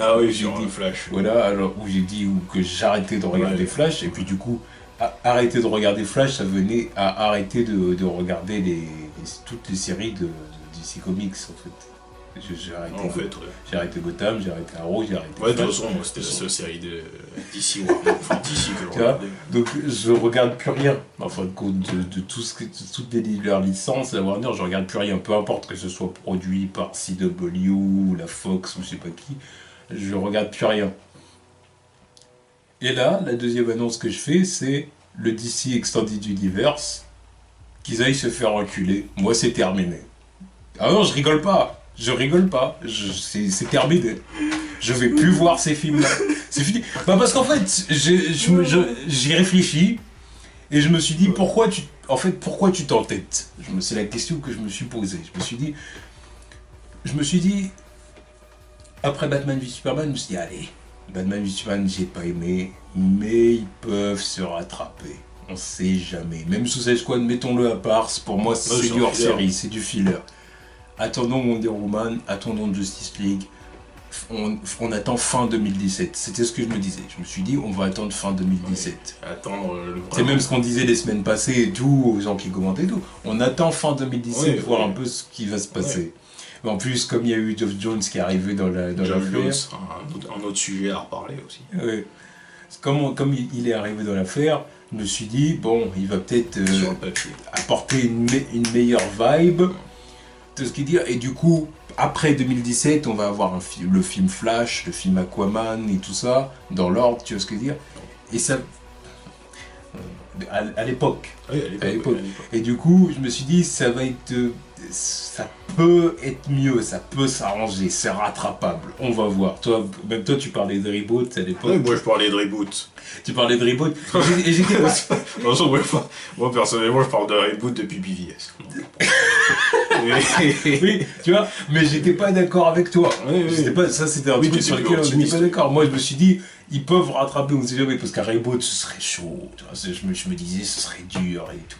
Ah oui, J'ai sur dit- Flash. Voilà, alors où j'ai dit que j'arrêtais de regarder Flash, et puis du coup, arrêter de regarder Flash, ça venait à arrêter de regarder toutes les séries de DC Comics, en fait. J'ai arrêté, En fait, ouais. j'ai arrêté Gotham, j'ai arrêté Arrow, j'ai arrêté Ouais, de toute Flash. façon, moi, c'était la seule série de DC Warner. Enfin, DC que je Tu vois, regardais. donc je regarde plus rien, en fin de compte, de toutes leurs licences, la Warner, je regarde plus rien, peu importe que ce soit produit par CW, ou la Fox, ou je sais pas qui, je regarde plus rien. Et là, la deuxième annonce que je fais, c'est le DC Extended Universe, qu'ils aillent se faire enculer. Moi, c'est terminé. Ah non, je rigole pas, c'est terminé. Je vais plus voir ces films-là. C'est fini. Bah parce qu'en fait, j'y réfléchis et je me suis dit pourquoi tu t'entêtes. C'est la question que je me suis posée. Je me suis dit après Batman v Superman, je me suis dit allez, Batman v Superman j'ai pas aimé, mais ils peuvent se rattraper. On sait jamais. Même Suicide Squad, mettons-le à part. Pour moi, c'est du hors-série, c'est du filler. Attendons Wonder Woman, attendons Justice League. on attend fin 2017. C'était ce que je me disais. Je me suis dit, on va attendre fin 2017. Ouais, attendre le C'est même ce qu'on disait les semaines passées et tout, aux gens qui commentaient et tout. On attend fin 2017 pour voir un peu ce qui va se passer. Ouais. Mais en plus, comme il y a eu Geoff Jones qui est arrivé dans l'affaire... Un autre sujet à reparler aussi. Ouais. Comme il est arrivé dans l'affaire, je me suis dit, bon, il va peut-être apporter une meilleure vibe, tout ce qu'il dit. Et du coup, après 2017, on va avoir le film Flash, le film Aquaman et tout ça, dans l'ordre, tu vois ce que je veux dire. Et ça... à l'époque. Oui, à l'époque. Et du coup, je me suis dit, ça peut être mieux, ça peut s'arranger, c'est rattrapable. On va voir. Même toi, tu parlais de reboot à l'époque. Oui, moi, je parlais de reboot. Tu parlais de reboot. Et j'étais pas... Moi, personnellement, je parle de reboot depuis BVS. Oui, tu vois, mais j'étais pas d'accord avec toi. Oui. Ça, c'était un truc sur lequel on n'était pas d'accord. Moi, je me suis dit, ils peuvent rattraper, on sait jamais, parce qu'un reboot, ce serait chaud. Tu vois, je me disais, ce serait dur et tout.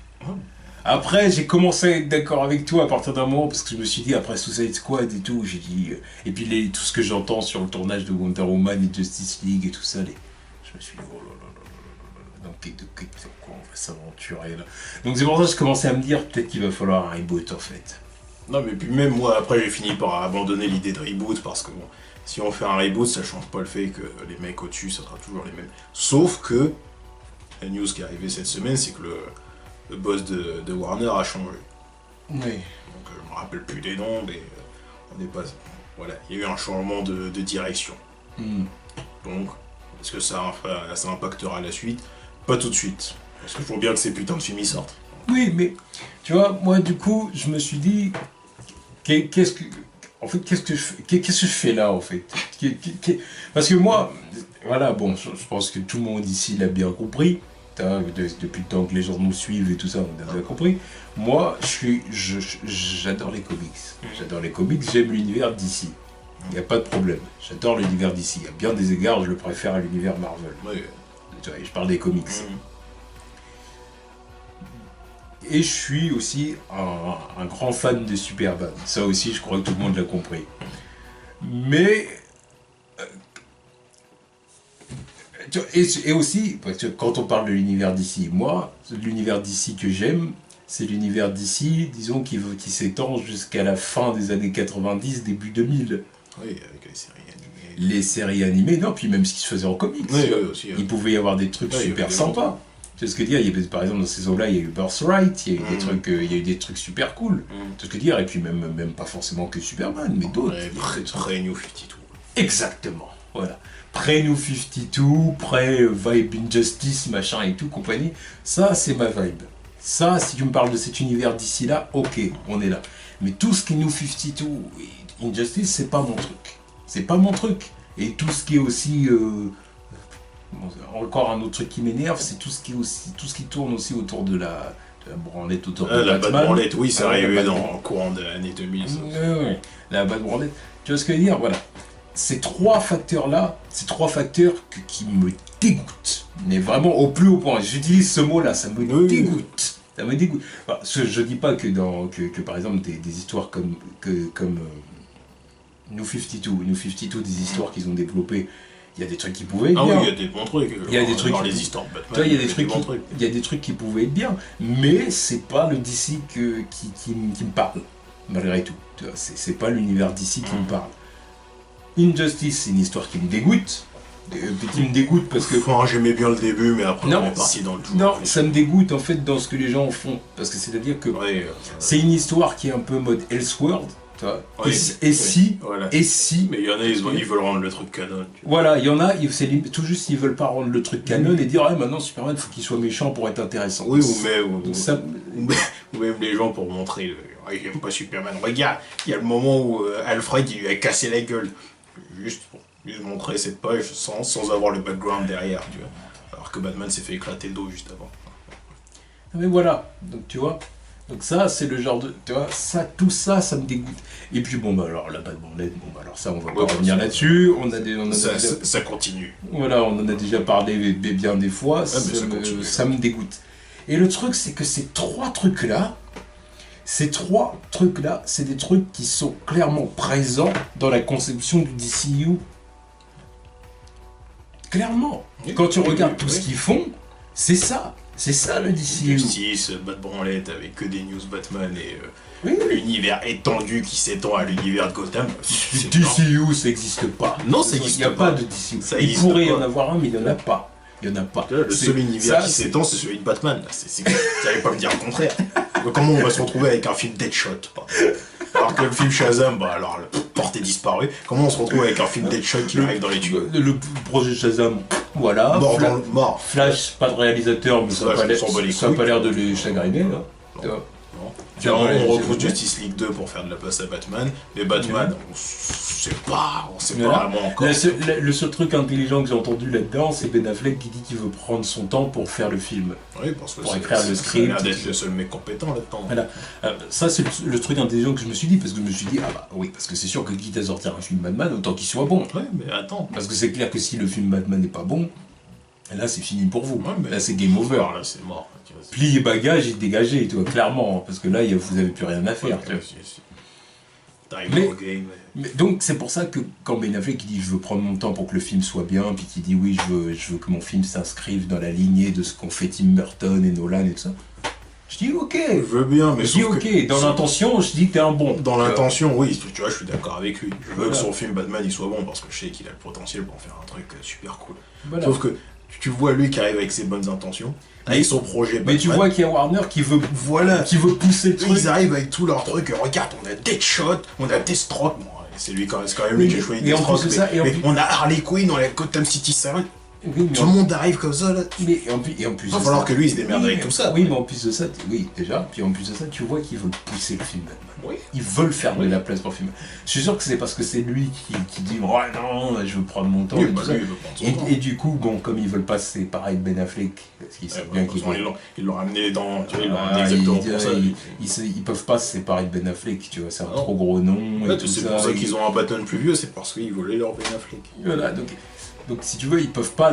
Après, j'ai commencé à être d'accord avec toi à partir d'un moment, parce que je me suis dit, après Suicide Squad et tout, j'ai dit... et puis tout ce que j'entends sur le tournage de Wonder Woman et Justice League et tout ça, je me suis dit, oh là là là là là, donc quoi, on va s'aventurer là. Donc c'est pour ça que je commençais à me dire, peut-être qu'il va falloir un reboot en fait. Non, mais puis même moi, après, j'ai fini par abandonner l'idée de reboot, parce que bon, si on fait un reboot, ça change pas le fait que les mecs au-dessus, ça sera toujours les mêmes. Sauf que, la news qui est arrivée cette semaine, c'est que le boss de Warner a changé. Oui. Donc je me rappelle plus des noms, mais on n'est pas... Voilà, il y a eu un changement de direction. Donc, est-ce que ça impactera la suite? Pas tout de suite. Parce qu'il faut bien que ces putains de films y sortent. Oui, mais, tu vois, moi du coup, je me suis dit, qu'est-ce que je fais là en fait? Parce que moi, voilà, bon, je pense que tout le monde ici l'a bien compris. Depuis le temps que les gens nous suivent et tout ça, on a bien compris. Moi, j'adore les comics. J'adore les comics, j'aime l'univers d'ici. Il n'y a pas de problème. J'adore l'univers d'ici. À bien des égards, je le préfère à l'univers Marvel. Oui. Je parle des comics. Et je suis aussi un grand fan de Superman. Ça aussi, je crois que tout le monde l'a compris. Mais... Et aussi, parce que quand on parle de l'univers d'ici, moi, l'univers d'ici que j'aime, c'est l'univers d'ici, disons, qui s'étend jusqu'à la fin des années 90, début 2000. Oui, avec les séries animées. Les séries animées, non, puis même ce qui se faisait en comics. Oui, aussi, il pouvait y avoir des trucs super sympas. Tu sais ce que dire, par exemple, dans ces eaux-là, il y a eu Birthright, il y a eu des trucs super cool. Tu sais ce que dire, et puis même pas forcément que Superman, mais d'autres. Pré New 52. Exactement, voilà. Pré-New 52, pré-Vibe Injustice, machin et tout, compagnie. Ça, c'est ma vibe. Ça, si tu me parles de cet univers d'ici là, ok, on est là. Mais tout ce qui est New 52 et Injustice, c'est pas mon truc. C'est pas mon truc. Et tout ce qui est aussi... encore un autre truc qui m'énerve, c'est tout ce qui tourne aussi autour de la branlette autour de la Batman. Bad Branlette, oui, c'est arrivé dans le courant de l'année 2000. Oui, la Bad Branlette. Tu vois ce que je veux dire? Voilà. Ces trois facteurs-là, qui me dégoûtent. Mais vraiment au plus haut point. J'utilise ce mot-là, ça me dégoûte. Ça me dégoûte. Enfin, je dis pas que par exemple des histoires comme New 52, des histoires qu'ils ont développées, il y a des trucs qui pouvaient être bien. Ah oui, il y a des bons trucs. Il y a des trucs. Dans les histoires de Batman, toi, il y a des trucs qui pouvaient être bien. Mais c'est pas le DC qui me parle, malgré tout. C'est pas l'univers DC qui me parle. Injustice, c'est une histoire qui me dégoûte. Parce que... j'aimais bien le début, mais après on est parti dans le tout. Non, ça me dégoûte en fait dans ce que les gens font. Parce que c'est-à-dire que c'est une histoire qui est un peu mode Elseworld. Et si... Mais il y en a, ils veulent rendre le truc canon. Voilà, il y en a, c'est tout juste ils veulent pas rendre le truc canon et dire maintenant Superman, il faut qu'il soit méchant pour être intéressant. Oui, ou même les gens pour montrer j'aime pas Superman. Regarde, il y a le moment où Alfred il lui a cassé la gueule. Juste montrer cette page sans avoir le background derrière, tu vois. Alors que Batman s'est fait éclater le dos juste avant. Mais voilà, donc tu vois. Donc ça, c'est le genre de... Tu vois, tout ça me dégoûte. Et puis bon, bah alors, la Bad Branlette, alors ça, on va pas revenir là-dessus. Ça continue. Voilà, on en a déjà parlé bien des fois. Ça me dégoûte. Et le truc, c'est que ces trois trucs-là, Ces 3 trucs-là, c'est des trucs qui sont clairement présents dans la conception du DCU. Clairement. Quand tu regardes tout ce qu'ils font, c'est ça. C'est ça le DCU. Justice, Bat Branlette avec que des news Batman et Oui. l'univers étendu qui s'étend à l'univers de Gotham. Le DCU, ça n'existe pas. Non, ça Il existe n'y a pas. pas de DCU. Ça Il existe pourrait y pas. en avoir un, mais il n'y en a pas. Il n'y en a pas. Là, le C'est- seul univers ça, qui c'est- s'étend, c'est celui de Batman. Là. Vous n'allez pas me dire le contraire. Comment on va se retrouver avec un film Deadshot alors que le film Shazam, bah alors, le porte est disparu. Comment on se retrouve avec un film Deadshot qui arrive dans les tuyaux Le projet Shazam, voilà. Mort dans le mort. Flash, pas de réalisateur, mais ça n'a Flash, pas on s'en bat les l'air- ça a couilles. pas l'air de les chagriner, là. Non. Tu vois. Non. Tiens, On ouais, recrute c'est- Justice League 2 pour faire de la place à Batman. Mais Batman, on sait pas Voilà. vraiment encore. Le seul truc intelligent que j'ai entendu là-dedans, c'est Ben Affleck qui dit qu'il veut prendre son temps pour faire le film. Oui, parce que Pour c'est- écrire le ça a script. l'air d'être le seul mec compétent là-dedans. Voilà. Ça, c'est le truc intelligent que je me suis dit, parce que je me suis dit, ah bah oui, parce que c'est sûr que quitte à sortir un film Batman, autant qu'il soit bon. Ouais, mais attends. Parce que c'est clair que si le film Batman n'est pas bon, là c'est fini pour vous. Ouais, mais- Là c'est game over. Alors là, c'est mort. Tu vois, c'est- Pliez bagages et dégagez, tu vois, clairement. Parce que là, vous avez plus rien à faire. tu vois. si. T'arrives Mais- au game. Mais donc c'est pour ça que quand Ben Affleck il dit je veux prendre mon temps pour que le film soit bien, puis qu'il dit oui je veux que mon film s'inscrive dans la lignée de ce qu'ont fait Tim Burton et Nolan et tout ça, je dis ok. Je veux bien, mais Je dis sauf ok. que- Dans l'intention, je dis que t'es un bon. Dans l'intention, oui, tu vois, je suis d'accord avec lui. Je veux Voilà. que son film Batman il soit bon parce que je sais qu'il a le potentiel pour en faire un truc super cool. Voilà. Sauf que tu vois lui qui arrive avec ses bonnes intentions, avec son projet Batman. Mais tu vois qu'il y a Warner qui veut voilà, pousser le truc. ils arrivent avec tous leurs trucs. Regarde, on a Deadshot, on a Deathstroke. Bon, c'est lui c'est quand même lui Oui, qui a choisi et en Deathstroke. plus de ça, mais, et en mais plus- on a Harley Quinn, on a Gotham City Siren. Oui, mais Tout le monde arrive comme ça là. Mais en plus Il va de falloir ça- que lui il se démerde Oui, avec tout ça. Oui, mais en plus de ça, oui, déjà. Puis en plus de ça, tu vois qu'ils veulent pousser le film Batman. Oui. Ils veulent faire de la place pour le film. Je suis sûr que c'est parce que c'est lui qui dit ouais non, je veux prendre mon temps Oui, et bah, tout ça. lui, il veut prendre son temps. Et du coup, bon, comme ils veulent pas se séparer de Ben Affleck, parce qu'ils savent bien qu'ils vont. Ils l'ont ramené dans. Tu vois, ils l'ont Ah, ramené exactement pour ça. ils peuvent pas se séparer de Ben Affleck, tu vois, c'est un Ah non. trop gros nom. Ouais, et tout c'est ça, pour ça et- qu'ils ont un Batman plus vieux, c'est parce qu'ils voulaient leur Ben Affleck. Voilà, donc si tu veux, ils peuvent pas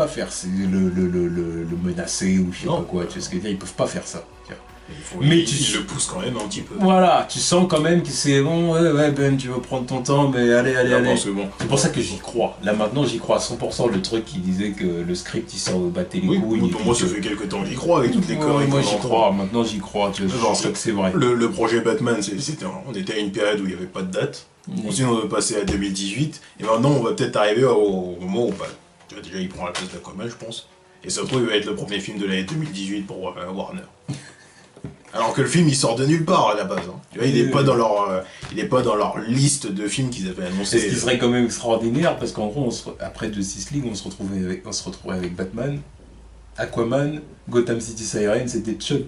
faire le menacer ou je sais Non. pas quoi, tu vois ce que je veux dire, ils peuvent pas faire ça. tu vois. Mais Mais tu- ils le poussent quand même un petit peu. Voilà, tu sens quand même que c'est bon, ouais Ben, tu veux prendre ton temps, mais allez. Parce que bon. C'est pour ça que j'y crois. Là maintenant, j'y crois à 100%. Le truc qui disait que le script il sort battait les Oui, couilles. et pour puis moi ça que- fait quelques temps que j'y crois avec toutes les Ouais, conneries moi qu'on j'y entend. crois, maintenant j'y crois, tu vois, je Genre, pense que c'est vrai. Le projet Batman, on était à une période où il n'y avait pas de date. Ensuite on est passé à 2018. Et maintenant on va peut-être arriver au moment où tu vois, déjà il prend la place d'Aquaman je pense. Et ça se trouve il va être le premier film de l'année 2018 pour Warner. Alors que le film il sort de nulle part à la base. Hein. Tu vois, il est pas dans leur liste de films qu'ils avaient annoncé. C'est ce qui serait quand même extraordinaire parce qu'en gros, après Justice League, on se retrouvait avec Batman, Aquaman, Gotham City Sirens et Deadshot.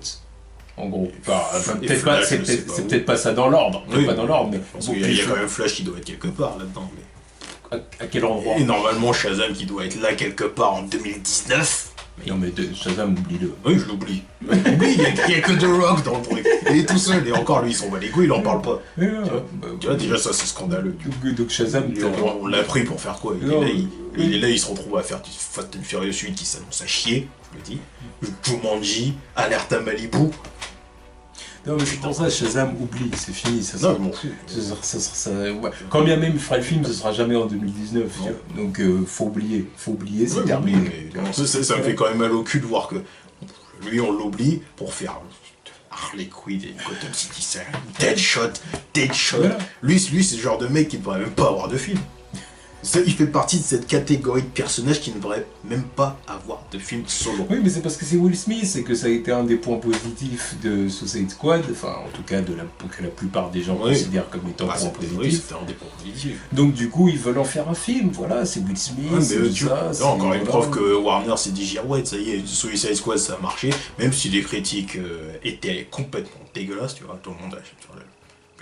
En gros. Enfin, Et peut-être pas, Flash, c'est je sais peut-être pas c'est où. peut-être pas ça dans l'ordre. Oui, Pas dans l'ordre, mais Parce bon, qu'il y a- il y a puis quand même Flash qui doit être quelque part là-dedans. Mais... à quel endroit Et normalement Shazam qui doit être là quelque part en 2019. Non mais Shazam, oublie-le. Oui, je l'oublie. Oublie, il y a que The Rock dans le truc. Il est tout seul, et encore lui, il s'en bat les couilles, il en parle pas. Ouais, Tu vois, déjà, ça, c'est scandaleux. Donc Shazam, Et on l'a pris pour faire quoi Non, il est là, il se retrouve à faire du Fast and Furious 8 qui s'annonce à chier, je le dis. Jumanji, Alerte à Malibu. Non mais c'est pour ça, Shazam, oublie, c'est fini. Ça Non, sera- je m'en fous. ouais. Quand bien même il fera le film, ce sera jamais en 2019. tu vois. Donc faut oublier, c'est Ouais, terminé. mais ça me fait quand même mal au cul de voir que lui, on l'oublie pour faire Harley Quinn et Gotham City Siren, Deadshot. Voilà. Lui, c'est le genre de mec qui ne devrait même pas avoir de film. Il fait partie de cette catégorie de personnages qui ne devraient même pas avoir de film solo. Oui, mais c'est parce que c'est Will Smith et que ça a été un des points positifs de Suicide Squad, enfin en tout cas que la plupart des gens Oui. considèrent comme étant point Oui, positif. c'était un des points positifs. Donc du coup, ils veulent en faire un film, voilà, c'est Will Smith, Ouais, mais c'est tu ça. vois, c'est- encore une voilà. preuve que Warner s'est dit ouais, ça y est, Suicide Squad ça a marché, même si les critiques étaient complètement dégueulasses, tu vois, tout le monde a sur la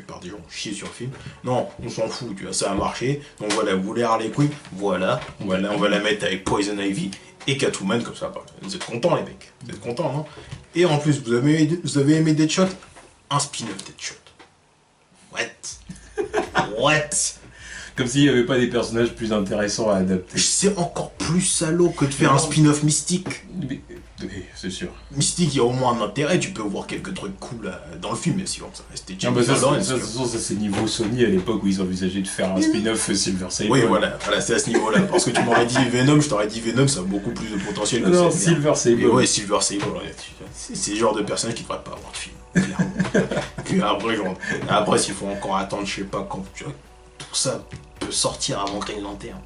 plupart des gens ont chié sur le film. Non, on s'en fout, tu vois, ça a marché. Donc voilà, vous voulez Harley Quinn, voilà, on va la mettre avec Poison Ivy et Catwoman comme ça. Vous êtes contents les mecs, vous êtes contents, non? Et en plus, vous avez aimé Deadshot? Un spin-off Deadshot. What? Comme s'il n'y avait pas des personnages plus intéressants à adapter. C'est encore plus salaud que de faire un spin-off mystique. Mais Oui, c'est sûr. Mystique, il y a au moins un intérêt, tu peux voir quelques trucs cool dans le film, mais sinon ça restait Ah bah Jennifer Lawrence. ça c'est niveau Sony à l'époque où ils envisageaient de faire un spin-off Silver Sable. Oui, voilà, c'est à ce niveau-là. Parce que tu m'aurais dit Venom, je t'aurais dit Venom, ça a beaucoup plus de potentiel que Non, cette merde. Silver Sable. Et ouais, Silver Sable, ouais, c'est le genre de personnage qui ne devrait pas avoir de film, clairement. Puis après, s'il faut encore attendre, je sais pas quand, tu vois, tout ça peut sortir avant Green Lantern.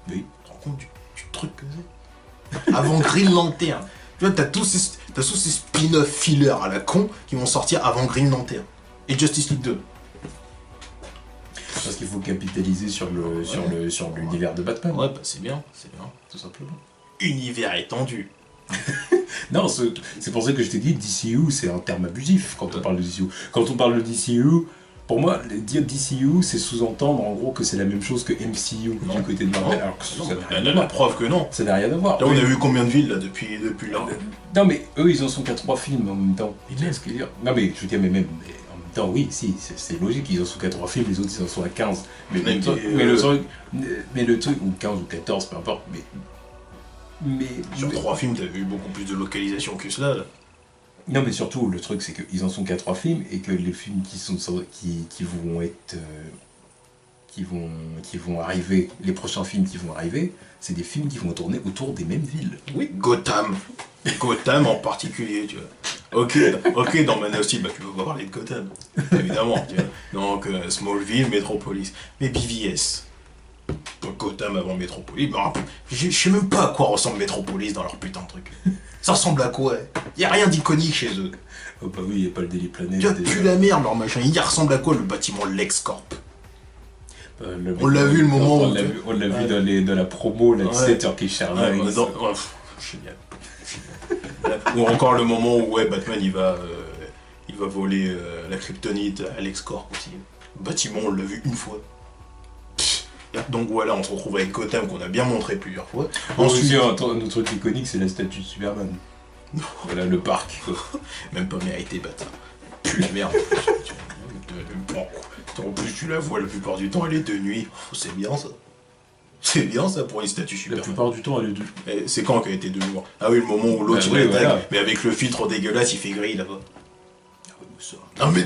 Oui. Tu te rends compte du truc que c'est? Avant Green Lantern. Tu vois, t'as tous ces spin-off fillers à la con qui vont sortir avant Green Lantern. Et Justice League 2. Parce qu'il faut capitaliser sur l'univers de Batman. Ouais, bah c'est bien, tout simplement. Univers étendu. Non, c'est pour ça que je t'ai dit DCU, c'est un terme abusif quand on parle de DCU. Quand on parle de DCU, pour moi, dire DCU, c'est sous-entendre en gros que c'est la même chose que MCU du côté de Marvel. Alors que ça n'a rien à La voir. preuve que non. Ça n'a rien à voir. Là, on a vu combien de villes là depuis là? Non, mais eux, ils en sont qu'à 3 films en même temps. Mais même. Ce que je veux dire. Non, mais je veux dire, mais même. Mais en même temps, oui, si, c'est logique, ils en sont qu'à 3 films, les autres, ils en sont à 15. Mais, Même le truc, ou 15 ou 14, peu importe, Sur 3 films, t'as vu beaucoup plus de localisation que cela. Là. Non, mais surtout, le truc, c'est qu'ils en sont qu'à 3 films et que les films qui vont être. Qui vont arriver, les prochains films qui vont arriver, c'est des films qui vont tourner autour des mêmes villes. Oui, Gotham en particulier, tu vois. Ok, dans Man of Steel, bah, tu peux pas parler de Gotham, évidemment. Tu vois. Donc, Smallville, Metropolis. Mais BVS. Donc, Gotham avant Metropolis. Bah, je sais même pas à quoi ressemble Metropolis dans leur putain de truc. Ça ressemble à quoi? Y a rien d'iconique chez eux. Oh bah oui, y a pas le Daily Planet. Tu vois, plus la merde, leur machin. Il ressemble à quoi le bâtiment LexCorp? On l'a vu le moment où... On l'a vu dans la promo, là, tu sais, Turkish Airlines. Génial. Ou encore le moment où Batman il va voler la kryptonite à LexCorp aussi. Le bâtiment, on l'a vu une fois. Donc voilà, on se retrouve avec Gotham qu'on a bien montré plusieurs fois. Ensuite, un autre truc iconique, c'est la statue de Superman. Voilà, le parc. Même pas mérité, Batman. Pue la merde. En plus, tu la vois la plupart du temps, elle est de nuit. C'est bien ça. C'est bien ça pour une statue Superman. La plupart du temps, elle est de... C'est quand qu'elle était de jour? Ah oui, le moment où l'autre il attaque, voilà. Mais avec le filtre dégueulasse, il fait gris là-bas. Ah oui, mais ça... Non mais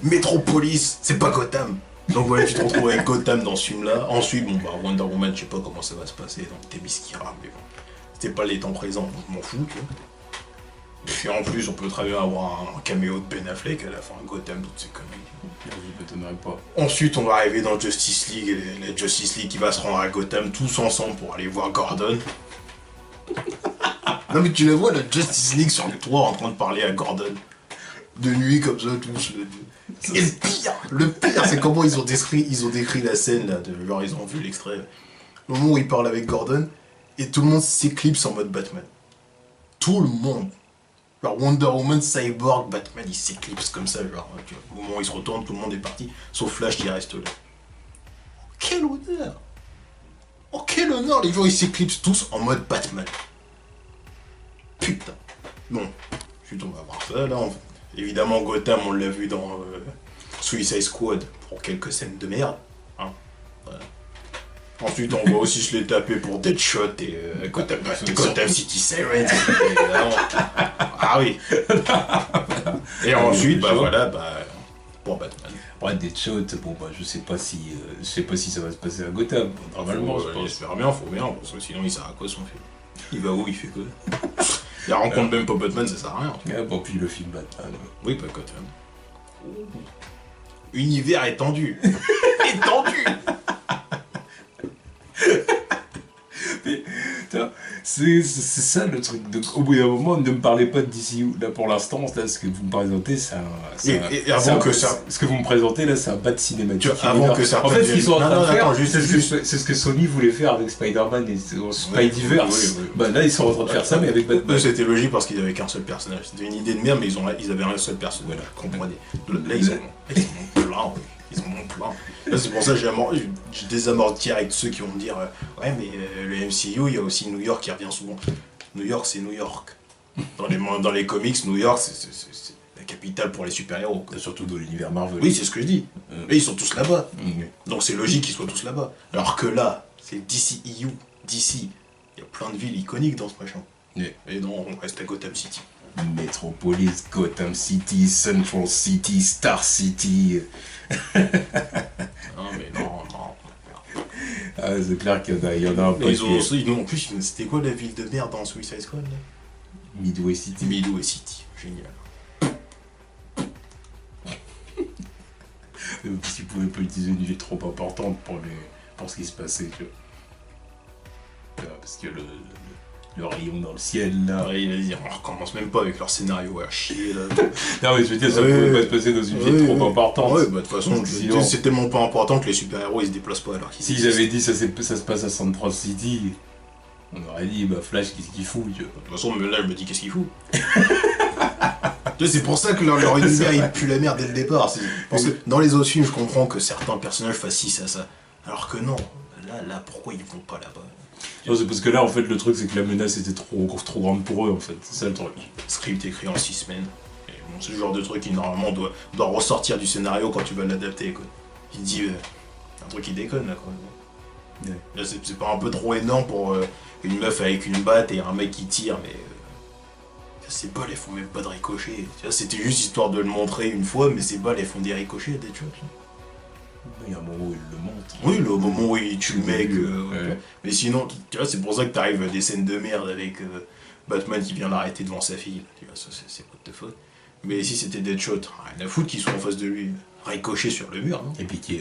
Metropolis, c'est pas Gotham. Donc voilà, tu te retrouves avec Gotham dans ce film-là. Ensuite, bon bah Wonder Woman, je sais pas comment ça va se passer dans Themyscira, mais bon. C'était pas les temps présents, donc je m'en fous, tu vois. Et en plus, on peut très bien avoir un caméo de Ben Affleck à la fin, Gotham, toutes ces conneries. Je m'étonnerais pas. Ensuite, on va arriver dans Justice League, et la Justice League qui va se rendre à Gotham tous ensemble pour aller voir Gordon. Non mais tu la vois, la Justice League sur le toit en train de parler à Gordon. De nuit comme ça, tous. Et le pire, c'est comment ils ont décrit la scène là, genre ils ont vu l'extrait. Le moment où ils parlent avec Gordon, et tout le monde s'éclipse en mode Batman. Tout le monde. Genre Wonder Woman, Cyborg, Batman, ils s'éclipsent comme ça, genre, tu vois, au moment où ils se retournent, tout le monde est parti, sauf Flash qui reste là. Quel honneur! Oh quel honneur, les gens ils s'éclipsent tous en mode Batman. Putain. Bon, ensuite on va voir ça, là, évidemment Gotham, on l'a vu dans Suicide Squad, pour quelques scènes de merde, hein, voilà. Ensuite, on va aussi se les taper pour Deadshot et Gotham City Sirens. Ah oui. Et ensuite, bah voilà, pour Batman. Ouais, Deadshot, bon bah je sais pas si ça va se passer à Gotham. Normalement, je pense. J'espère bien, faut bien, parce que sinon il sert à quoi son film? Il va où, il fait quoi? Il rencontre même pas Batman, ça sert à rien. Ah, bon, puis le film Batman. Oui, pas Gotham. Univers étendu. Étendu. C'est ça le truc. Donc, au bout d'un moment, ne me parlez pas de DCU. Là, pour l'instant, ce que vous me présentez, c'est ce que vous me présentez, là, c'est un bat cinématique. Avant que ça. En fait, ce qu'ils sont en train de faire, c'est ce que Sony voulait faire avec Spider-Man et Spideyverse. Oui. Bah là, ils sont en train de faire ça, mais avec Batman. C'était logique parce qu'ils avaient qu'un seul personnage. C'était une idée de merde, mais ils avaient un seul personnage. Voilà, comprenez. Là, ils en ont plein. Ils en ont plein. Là, c'est pour ça que je désamortis avec ceux qui vont me dire ouais, mais le MCU, il y a aussi New York qui revient souvent. New York, c'est New York. Dans les comics, New York, c'est la capitale pour les super-héros. Surtout dans l'univers Marvel. Oui, c'est ce que je dis. Mais ils sont tous là-bas. Donc c'est logique qu'ils soient tous là-bas. Alors que là, c'est DCEU, DC. Il y a plein de villes iconiques dans ce machin. Et non, on reste à Gotham City. Metropolis, Gotham City, Central City, Star City. Non, mais non. Ah, c'est clair qu'il y en a un peu. En plus, c'était quoi la ville de merde dans Suicide Squad là? Midway City. Midway City, génial. S'ils pouvaient pas utiliser une ville trop importante pour ce qui se passait, tu vois. Parce que le rayon dans le ciel, là. Ouais, on recommence même pas avec leur scénario à chier, là. Non, mais je veux dire, ça pouvait pas se passer dans une ville trop importante. Ouais, bah de toute façon, Sinon, c'est tellement pas important que les super-héros ils se déplacent pas alors qu'ils s'ils avaient dit ça se passe à Central City, on aurait dit, bah Flash, qu'est-ce qu'il fout, tu vois. De toute façon, même là, je me dis, qu'est-ce qu'il fout? Tu sais, c'est pour ça que leur univers il pue la merde dès le départ. Parce que dans les autres films, je comprends que certains personnages fassent ci, ça. Alors que non, là, pourquoi ils vont pas là-bas? Non, c'est parce que là, en fait, le truc, c'est que la menace était trop grande pour eux, en fait. C'est ça le truc. Script écrit en 6 semaines. Et bon, c'est le genre de truc qui, normalement, doit ressortir du scénario quand tu vas l'adapter, quoi. Il dit, un truc qui déconne, là, quoi. Ouais. Là, c'est pas un peu trop énorme pour une meuf avec une batte et un mec qui tire, mais... ces balles, elles font même pas de ricochet. Tu vois, c'était juste histoire de le montrer une fois, mais ces balles, elles font des ricochets, des choses. Il y a un moment où il le montre. Oui, le moment où il tue le mec. Ouais. Mais sinon, tu vois, c'est pour ça que t'arrives à des scènes de merde avec Batman qui vient l'arrêter devant sa fille. Tu vois, ça, c'est pas de ta faute. Mais si c'était Deadshot, rien à foutre qu'ils soient en face de lui. Ricochet sur le mur, non? Et puis qui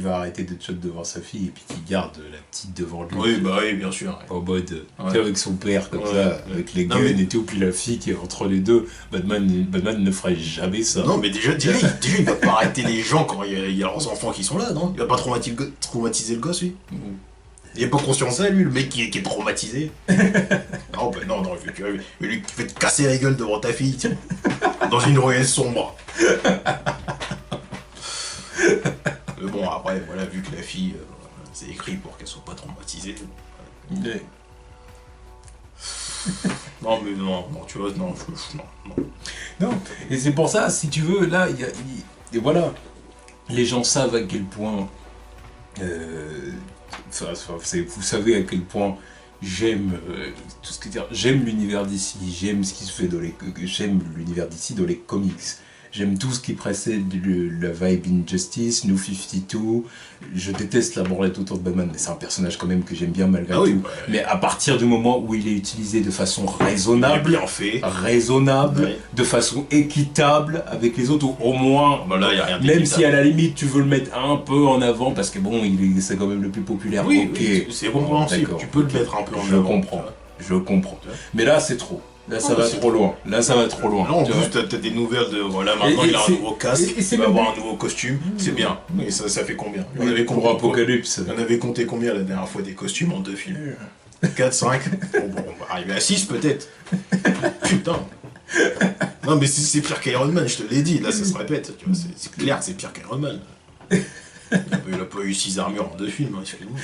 va arrêter de shot devant sa fille et puis qui garde la petite devant lui. Oui, bah oui, bien sûr. En mode, tu sais, avec son père, comme ça, avec les guns mais... et tout, puis la fille qui est entre les deux. Batman ne ferait jamais ça. Non, mais déjà il va pas arrêter les gens quand il y a leurs enfants qui sont là, non? Il va pas traumatiser le gosse, lui? Il est pas conscient de ça, lui, le mec qui est traumatisé. Non, bah non, mais lui qui fait te casser la gueule devant ta fille, tiens. Dans une ruelle sombre. Mais bon, après, voilà, vu que la fille, c'est écrit pour qu'elle soit pas traumatisée. Ouais. Non, mais non, tu vois, non. Non, et c'est pour ça, si tu veux, là, et voilà, les gens savent à quel point, vous savez à quel point j'aime tout ce que j'aime l'univers d'ici, j'aime ce qui se fait j'aime l'univers d'ici dans les comics. J'aime tout ce qui précède la vibe Injustice, New 52. Je déteste la branlette autour de Batman, mais c'est un personnage quand même que j'aime bien malgré tout. Oui, bah, mais à partir du moment où il est utilisé de façon raisonnable, bien fait, de façon équitable avec les autres, ou au moins, bah là, y a rien même si à la limite tu veux le mettre un peu en avant, parce que bon, c'est quand même le plus populaire. Oui, ok, oui, c'est compréhensible, tu peux le mettre un peu en avant. Je comprends. Mais là, c'est trop. Là, ça va trop loin. Là, en plus, t'as des nouvelles de. Voilà, maintenant il a un nouveau casque, il va avoir un nouveau costume, c'est bien. Mais ça fait combien? Pour Apocalypse. On avait compté combien la dernière fois des costumes en 2 films? 4, 5? Bon, on va arriver à 6 peut-être. Putain. Non, mais c'est pire qu'Iron Man, je te l'ai dit, là ça se répète. Tu vois, c'est clair que c'est pire qu'Iron Man. Il a pas eu 6 armures en 2 films, hein, excusez-moi.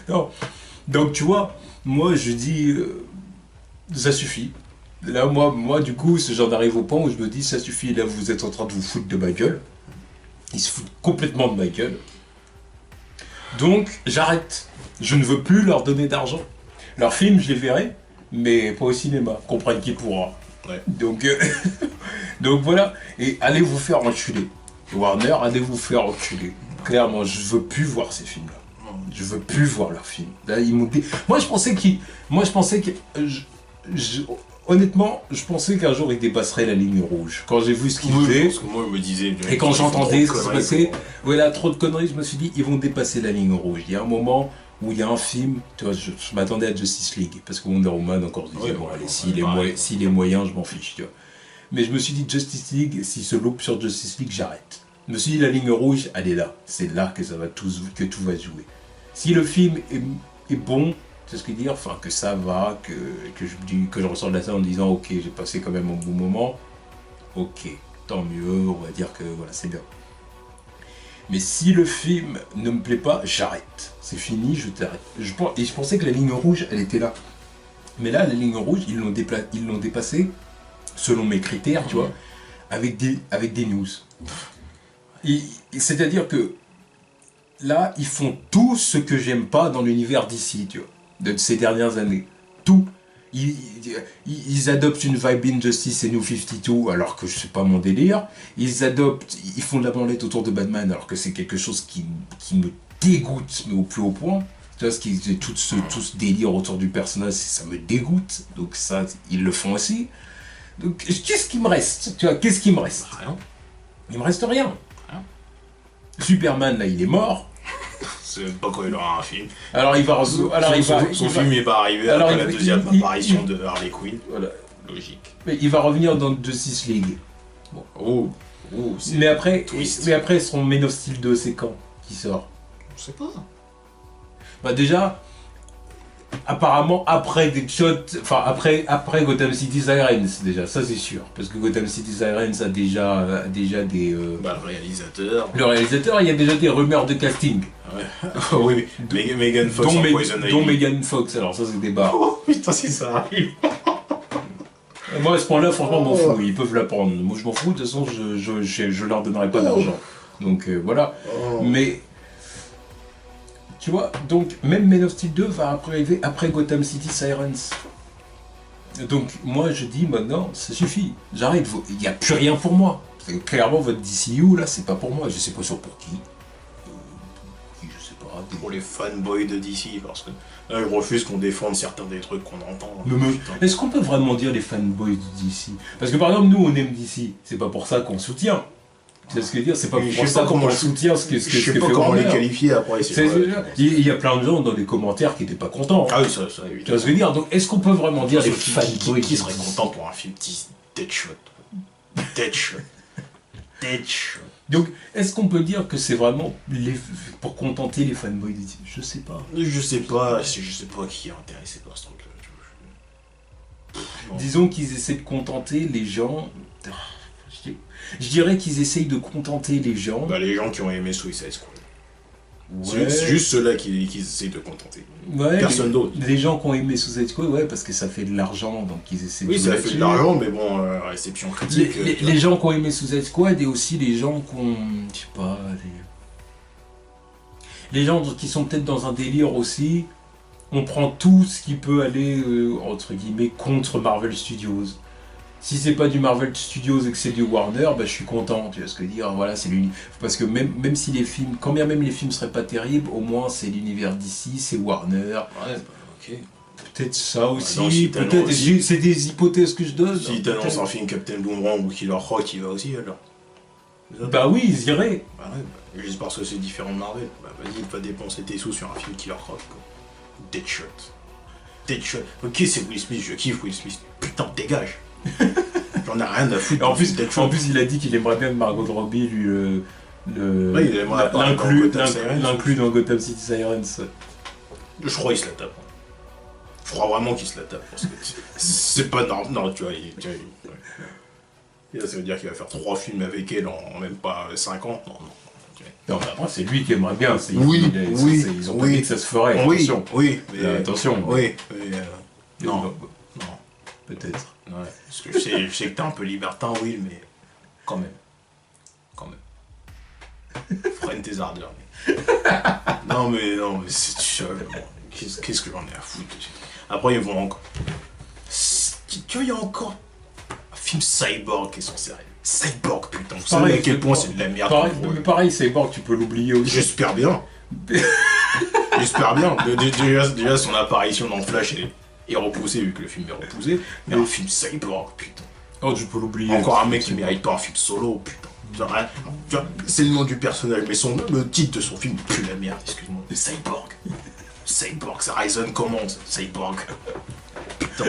Non. Donc, tu vois. Moi, je dis, ça suffit. Là, moi, du coup, j'en arrive au point où je me dis, ça suffit. Là, vous êtes en train de vous foutre de ma gueule. Ils se foutent complètement de ma gueule. Donc, j'arrête. Je ne veux plus leur donner d'argent. Leurs films, je les verrai, mais pas au cinéma. Comprenne qui pourra. Ouais. Donc voilà. Et allez vous faire enculer. Warner, allez vous faire enculer. Clairement, je veux plus voir ces films-là. Je veux plus voir leurs films. Là, ils m'ont dit... Moi, je pensais que... Honnêtement, je pensais qu'un jour, ils dépasseraient la ligne rouge. Quand j'ai vu ce qu'ils faisaient... Parce que moi, je me disais... Et quand j'entendais ce qui se passait... Voilà, trop de conneries, je me suis dit, ils vont dépasser la ligne rouge. Il y a un moment où il y a un film... Tu vois, je m'attendais à Justice League. Parce que Wonder Woman, encore, je disais, bon, allez, s'il est moyen, je m'en fiche, tu vois. Mais je me suis dit, Justice League, s'il se loupe sur Justice League, j'arrête. Je me suis dit, la ligne rouge, elle est là. C'est là que tout va se jouer. Si le film est bon, c'est ce que dire, enfin que ça va, que je ressors de la scène en disant ok, j'ai passé quand même un bon moment, ok, tant mieux, on va dire que voilà, c'est bien. Mais si le film ne me plaît pas, j'arrête. C'est fini, je t'arrête. Et je pensais que la ligne rouge, elle était là. Mais là, la ligne rouge, ils l'ont dépassée, selon mes critères, tu vois, avec des news. C'est-à-dire que là, ils font tout ce que j'aime pas dans l'univers d'ici, tu vois, de ces dernières années. Tout. Ils adoptent une vibe Injustice et New 52 alors que c'est pas mon délire. Ils font de la branlette autour de Batman alors que c'est quelque chose qui me dégoûte, mais au plus haut point. Tu vois, tout ce délire autour du personnage, ça me dégoûte. Donc ça, ils le font aussi. Donc qu'est-ce qui me reste? Tu vois, qu'est-ce qui me reste? Rien. Il me reste rien. Superman, là, il est mort. C'est même pas quand il aura un film. Alors il va... Son film n'est pas arrivé après la deuxième apparition de Harley Quinn. Voilà. Logique. Mais il va revenir dans Justice League. Bon. Oh, mais après, son Man of Steel 2, c'est quand qui sort? Je sais pas. Bah déjà, apparemment après Deadshot, enfin après Gotham City Sirens déjà, ça c'est sûr, parce que Gotham City Sirens a déjà des. Bah le réalisateur. Le réalisateur, il y a déjà des rumeurs de casting. Ouais. Oui. Megan Fox en Poison Ivy. Dont Megan Fox, alors ça c'est des barres. Oh putain si ça arrive. Moi à ce point-là, franchement, m'en fous, ils peuvent la prendre. Moi je m'en fous, de toute façon je leur donnerai pas d'argent. Donc voilà. Mais tu vois, donc même Man of Steel 2 va arriver après Gotham City Sirens. Donc moi je dis maintenant, ça suffit, j'arrête, il n'y a plus rien pour moi. Clairement votre DCU là, c'est pas pour moi, je sais pas pour qui. Je sais pas. Pour les fanboys de DC, parce que là ils refusent qu'on défende certains des trucs qu'on entend. Est-ce qu'on peut vraiment dire les fanboys de DC? Parce que par exemple nous on aime DC, c'est pas pour ça qu'on soutient. C'est ce que je veux dire, c'est pas pour ça qu'on soutient ce que fait Warner. Je sais pas comment les qualifier après. Il y a plein de gens dans les commentaires qui n'étaient pas contents. Ah oui, ça évidemment. Tu vois ce que je veux dire? Donc est-ce qu'on peut vraiment dire les fanboys qui seraient contents pour un film Deadshot? Donc est-ce qu'on peut dire que c'est vraiment pour contenter les fanboys de DC? Je sais pas. Je sais pas qui est intéressé par ce truc-là. Disons qu'ils essaient de contenter les gens. Je dirais qu'ils essayent de contenter les gens. Bah, les gens qui ont aimé Suicide Squad. Ouais. C'est juste ceux-là qu'ils essayent de contenter. Ouais, personne d'autre. Les gens qui ont aimé Suicide Squad, ouais, parce que ça fait de l'argent, donc ils essaient de. Oui, ça fait de l'argent, mais bon, réception critique. Les gens qui ont aimé Suicide Squad et aussi les gens qui ont. Je sais pas. Les gens qui sont peut-être dans un délire aussi. On prend tout ce qui peut aller, entre guillemets, contre Marvel Studios. Si c'est pas du Marvel Studios et que c'est du Warner, bah je suis content, tu vois ce que dire, voilà, c'est l'univers. Parce que même si les films, quand bien même les films seraient pas terribles, au moins c'est l'univers d'ici, c'est Warner. Ouais, ok. Peut-être ça aussi, si peut-être, c'est des hypothèses que je donne. Si t'annonces un film Captain Boomerang ou Killer Croc, il va aussi alors. Bah oui, ils iraient. Bah ouais, juste parce que c'est différent de Marvel. Bah vas-y, va dépenser tes sous sur un film Killer Croc, quoi. Deadshot. Ok, c'est Will Smith, je kiffe Will Smith. Putain, dégage. J'en ai rien à foutre. En plus, il a dit qu'il aimerait bien que Margot Robbie lui l'inclut dans Gotham City Sirens. Je crois qu'il se la tape. Je crois vraiment qu'il se la tape. Parce que c'est pas normal. Non, tu vois, ça veut dire qu'il va faire 3 films avec elle en même pas 5 ans. Non, mais après, c'est lui qui aimerait bien. Ils ont pas dit que ça se ferait. Attention. Attention. Non. Peut-être. Ouais. Parce que je sais que t'es un peu libertin, Will, mais quand même. Freine tes ardeurs. Mais... non, mais c'est... Qu'est-ce que j'en ai à foutre? Après, ils vont encore... Tu vois, il y a encore un film Cyborg qui est censé arriver. Cyborg, putain. Vous savez à quel point c'est de la merde. Pareil, Cyborg, tu peux l'oublier aussi. J'espère bien. Déjà, son apparition dans Flash est repoussé vu que le film est repoussé, mais un film Cyborg, putain. Oh, tu peux l'oublier. Encore un mec qui mérite pas un film solo, putain. C'est le nom du personnage, mais le titre de son film est plus la merde, excuse-moi. Cyborg. Ça résonne comment, Cyborg? Putain.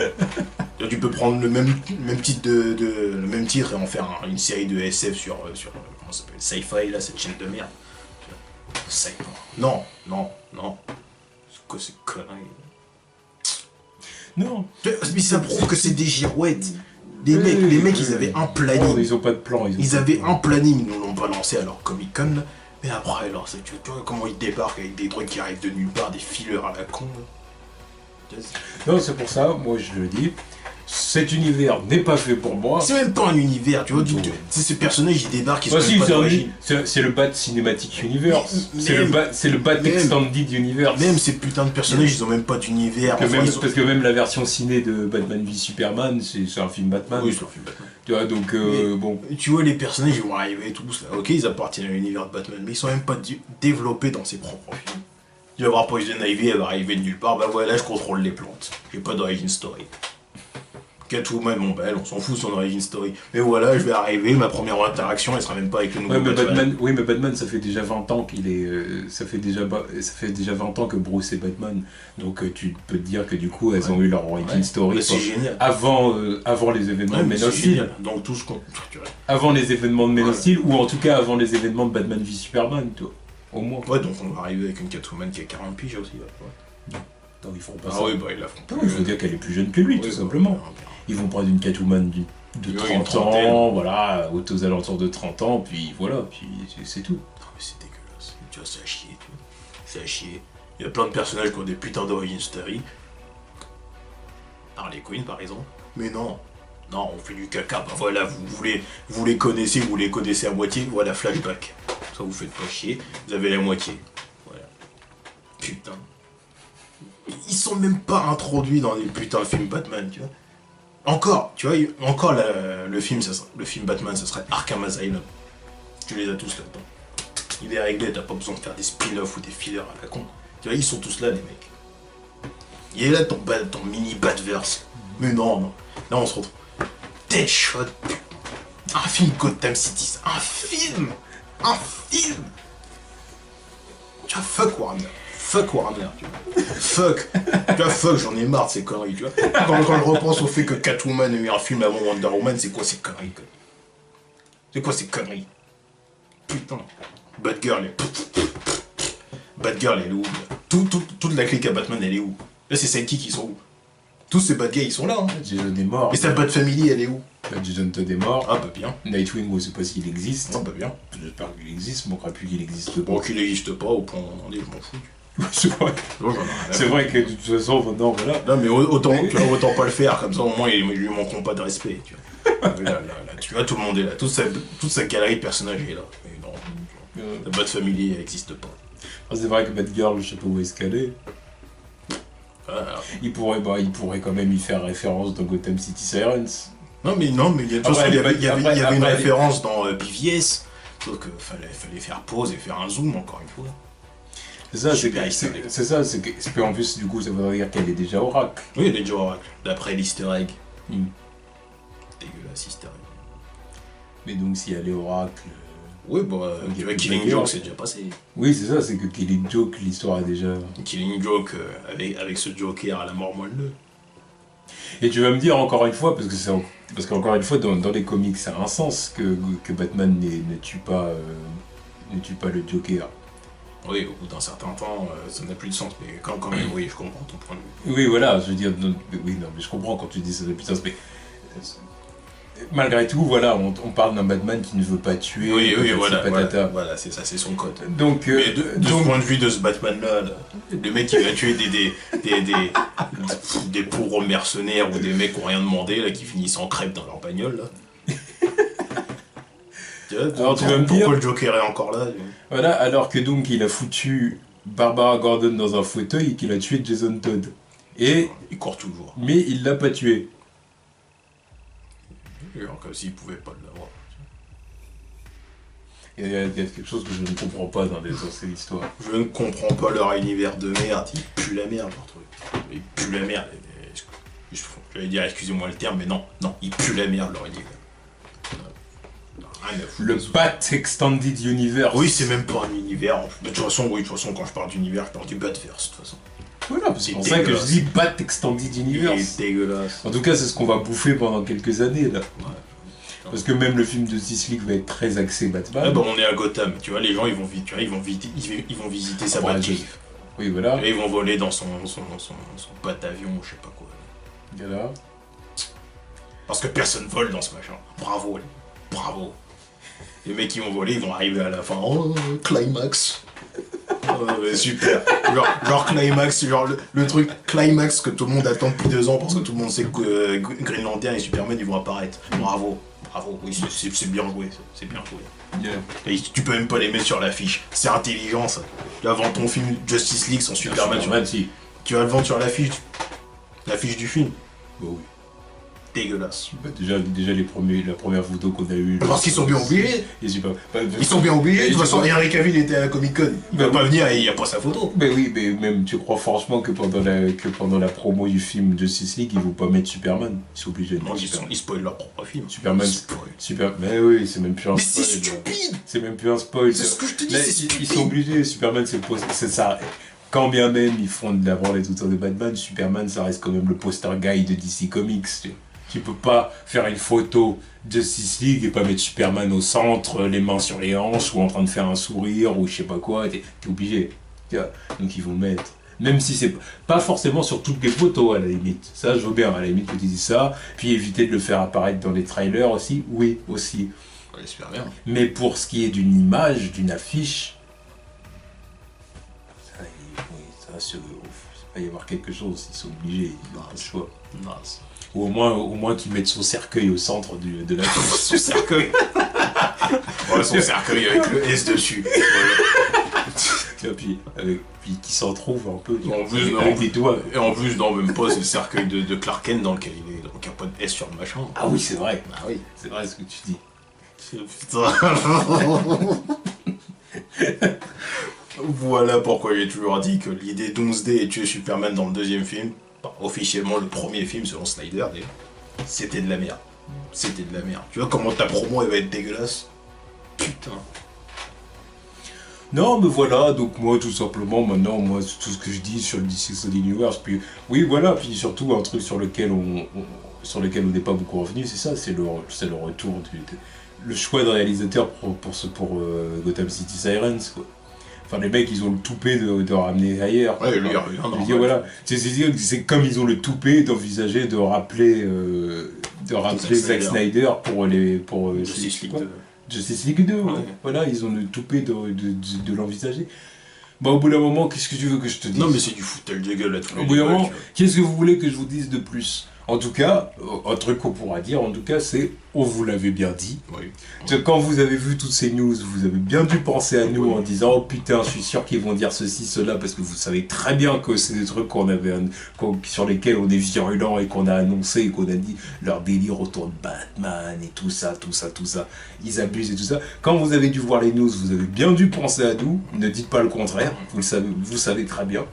Tu peux prendre le même titre le même titre et en faire une série de SF sur comment ça s'appelle, Sci-Fi, là, cette chaîne de merde. Cyborg. Non. C'est quoi ces conneries? Non. Mais ça prouve que c'est des girouettes. Les mecs, ils avaient un planning. Oh, ils ont pas de plan. Ils avaient un planning, ils nous l'ont balancé à leur Comic-Con. Mais après, alors, tu vois comment ils débarquent avec des trucs qui arrivent de nulle part, des fillers à la con. Non, c'est pour ça, moi je le dis. cet univers n'est pas fait pour moi. C'est même pas un univers, tu vois. Ces personnages, ils débarquent, ils sont Bah si, même pas d'origine. c'est le Bat Cinematic Universe. Mais- C'est le Bat même- Extended Universe. Même ces putains de personnages, ils ont même pas d'univers. Parce que, Enfin, même, ils ont- parce que même la version ciné de Batman v Superman, c'est un film Batman. Oui, c'est un film Batman. Tu vois, donc bon. Tu vois, les personnages, ils vont arriver tous là. Ok, ils appartiennent à l'univers de Batman, mais ils sont même pas développés dans ses propres films. Tu vas voir Poison Ivy, elle va arriver de nulle part. Bah voilà, je contrôle les plantes. J'ai pas d'origin story. Catwoman, bon bah elle, on s'en fout de son origin story. Mais voilà, je vais arriver, ma première interaction, elle sera même pas avec le nouveau Ouais, mais Batman. oui, mais Batman, ça fait déjà 20 ans qu'il est. Ça fait déjà 20 ans que Bruce est Batman. Donc tu peux te dire que du coup, elles ont eu leur origin story. Mais c'est génial. Avant les événements de Mais Man of c'est Steel. génial. Donc tout ce qu'on. Tu vois. Avant les événements de Man of Ouais. Steel, ou en tout cas avant les événements de Batman v Superman, tu vois. Au moins. Ouais, donc on va arriver avec une Catwoman qui a 40 piges aussi. Ouais. Non, ils font pas Ah ça. oui, bah ils la font Non, il faut dire qu'elle est plus jeune que lui, tout simplement. Ils vont prendre une Catwoman de Oui, 30 une trentaine. ans, voilà, aux alentours de 30 ans, puis voilà, puis c'est tout. Non, mais c'est dégueulasse. Tu vois, c'est à chier. Tu vois. C'est à chier. Il y a plein de personnages qui ont des putains d'origin story. Harley Quinn, par exemple. Mais non. Non, on fait du caca. Bah voilà, vous les connaissez à moitié. Voilà, flashback. Ça vous fait pas chier. Vous avez la moitié. Voilà. Putain. Ils sont même pas introduits dans les putains de films Batman, tu vois. Encore, tu vois, encore le film Batman, ça serait Arkham Asylum. Tu les as tous là-dedans. Il est réglé, t'as pas besoin de faire des spin-offs ou des fillers à la con. Tu vois, ils sont tous là, les mecs. Il est là ton mini Batverse. Mais non. Là, on se retrouve. Deadshot. Un film Gotham City. Un film. Tu vois, fuck Warner. Tu vois. Fuck, j'en ai marre de ces conneries, tu vois. Quand je repense au fait que Catwoman a eu un film avant Wonder Woman, c'est quoi ces conneries, quoi. C'est quoi ces conneries? Putain. Batgirl, elle est où? Toute la clique à Batman, elle est où? Là, ces sidekicks, ils sont où? Tous ces bad guys, ils sont là, hein. Jason est mort. Et sa Bat Family, elle est où? Jason Todd est mort. Ah, bah bien. Nightwing, on sait pas s'il existe. Ah, bah bien. J'espère qu'il existe, manquera plus qu'il existe pas. Bon, qu'il n'existe pas, au point où on en est, je m'en fous. C'est vrai. Bon, j'en ai rien à C'est vrai que de toute façon, maintenant, voilà. Non, mais autant pas le faire, comme ça au moins ils lui manqueront pas de respect. Tu vois, là, tu vois, tout le monde est là, toute sa galerie de personnages est là. Mais non, la Bat Family elle n'existe pas. Ah, c'est vrai que Batgirl, je sais pas où est-ce qu'elle est. Voilà. Il pourrait quand même y faire référence dans Gotham City Sirens. Non, mais de toute façon, Après, il y avait une après, référence dans BVS, donc fallait faire pause et faire un zoom encore une fois. C'est ça, Super c'est qu'en plus, du coup, ça voudrait dire qu'elle est déjà Oracle. Oui, elle est déjà Oracle, d'après l'Easter egg. Mm. Dégueulasse Easter egg. Mais donc, si elle est Oracle. Oui, bah, tu vois, Killing Joke, c'est déjà passé. Oui, c'est ça, c'est que Killing Joke, l'histoire est déjà. Killing Joke, avec ce Joker à la mort moelleux. Et tu vas me dire encore une fois, parce qu'encore une fois, dans les comics, ça a un sens que Batman ne tue pas le Joker. Oui, au bout d'un certain temps, ça n'a plus de sens, mais quand même, oui, je comprends ton point de vue. Oui, voilà, je veux dire, oui, non, mais je comprends quand tu dis ça n'a plus de sens, mais malgré tout, voilà, on parle d'un Batman qui ne veut pas tuer. Oui, patata. voilà, c'est ça, c'est son code. Donc, Mais de ce point de vue de ce Batman-là, le mec qui va tuer des pauvres mercenaires ou des mecs qui n'ont rien demandé, là, qui finissent en crêpe dans leur bagnole, là. Alors, tu vas me dire- pourquoi le Joker est encore là? voilà, alors que donc il a foutu Barbara Gordon dans un fauteuil et qu'il a tué Jason Todd. Il court toujours. Mais il l'a pas tué. Alors comme s'il pouvait pas l'avoir. Il y a quelque chose que je ne comprends pas dans cette histoire. Je ne comprends pas leur univers de merde, ils puent la merde leur truc. Ils puent la merde. J'allais dire excusez-moi le terme, mais non, ils puent la merde leur univers. Rien à foutre. Le Bat Extended Universe. Oui, c'est même pas un univers. De toute façon, quand je parle d'univers, je parle du Batverse, de toute façon. Voilà, c'est C'est pour ça que je dégueulasse. dis Bat Extended Il Universe. est dégueulasse. En tout cas, c'est ce qu'on va bouffer pendant quelques années là. Ouais. Parce que même le film de Justice League va être très axé Batman. Ah bah on est à Gotham, tu vois, les gens ils vont visiter sa Voilà, Batcave. Oui, voilà. Et ils vont voler dans son bat-avion, je sais pas quoi. Voilà. Parce que personne vole dans ce machin. Bravo. Les mecs qui vont voler, ils vont arriver à la fin. Oh, climax. Mais super. Genre climax, genre le truc climax que tout le monde attend depuis 2 ans parce que tout le monde sait que Green Lantern et Superman ils vont apparaître. Bravo, oui, c'est bien joué, c'est bien joué. Yeah. Et tu peux même pas les mettre sur l'affiche, c'est intelligent ça. Là, vends ton film Justice League sans Superman, Si. tu vas le vendre sur l'affiche du film. Bah oui. Dégueulasse. Bah, déjà la première photo qu'on a eue. Parce qu'ils sont bien obligés. Ils Ils sont bien obligés. De toute façon, Henry Cavill était à la Comic Con. Il va pas venir et il n'y a pas sa photo. Mais oui, mais même tu crois franchement que pendant la promo du film Justice League, ils vont pas mettre Superman. Ils sont obligés de Non, mettre Superman. ils spoilent leur propre film. Superman. Spoil. Mais oui, c'est même plus un Mais spoil. c'est stupide. C'est même plus un spoil. C'est ce que je te dis, Là, c'est stupide. ils sont obligés. Superman, c'est ça. Quand bien même ils font d'abord les auteurs de Batman, Superman, ça reste quand même le poster guy de DC Comics. Tu peux pas faire une photo Justice League et pas mettre Superman au centre, les mains sur les hanches ou en train de faire un sourire ou je sais pas quoi. T'es obligé. Tu vois. Donc ils vont le mettre. Même si c'est pas forcément sur toutes les photos à la limite. Ça, je veux bien à la limite que tu dis ça. Puis éviter de le faire apparaître dans les trailers aussi. Oui, aussi. Ouais, j'espère bien. Mais pour ce qui est d'une image, d'une affiche, ça va y avoir quelque chose. Ils sont obligés. Ils n'ont pas le choix. Nice. Ou au moins qu'ils mettent son cercueil au centre de la affiche. Son cercueil. Ouais, son cercueil avec le S dessus. Tu vois, puis qui s'en trouve un peu. En plus, avec les doigts. Et en plus, non, même pas, c'est le cercueil de Clark Kent dans lequel il est. Donc il n'y a pas de S sur le machin. Ah oui, c'est vrai. Ah oui. C'est vrai ce que tu dis. Putain. Voilà pourquoi j'ai toujours dit que l'idée Doomsday et tuer Superman dans le deuxième film, officiellement le premier film selon Snyder d'ailleurs, c'était de la merde. C'était de la merde. Tu vois comment ta promo elle va être dégueulasse? Putain. Non, mais voilà, donc moi, tout simplement, maintenant, moi, tout ce que je dis sur le DC Extended Universe, puis oui, voilà, puis surtout un truc sur lequel on n'est pas beaucoup revenu, c'est ça, c'est le retour le choix de réalisateur pour Gotham City Sirens, quoi. Enfin, les mecs, ils ont le toupet de ramener ailleurs. Ouais, lui, il revient. Je veux dire, voilà, c'est comme ils ont le toupet d'envisager de rappeler Zack Snyder pour Justice League 2. Justice League 2, ouais. Voilà, ils ont le toupet de l'envisager. Bah, au bout d'un moment, qu'est-ce que tu veux que je te dise? Non, mais c'est du foutage de gueule à tous les Au bout d'un moment, qu'est-ce que vous voulez que je vous dise de plus? En tout cas, un truc qu'on pourra dire, en tout cas, c'est on vous l'avait bien dit. Oui. Quand vous avez vu toutes ces news, vous avez bien dû penser à nous en disant oh putain, je suis sûr qu'ils vont dire ceci, cela, parce que vous savez très bien que c'est des trucs sur lesquels on est virulent et qu'on a annoncé et qu'on a dit leur délire autour de Batman et tout ça. Ils abusent et tout ça. Quand vous avez dû voir les news, vous avez bien dû penser à nous. Ne dites pas le contraire. Vous savez très bien.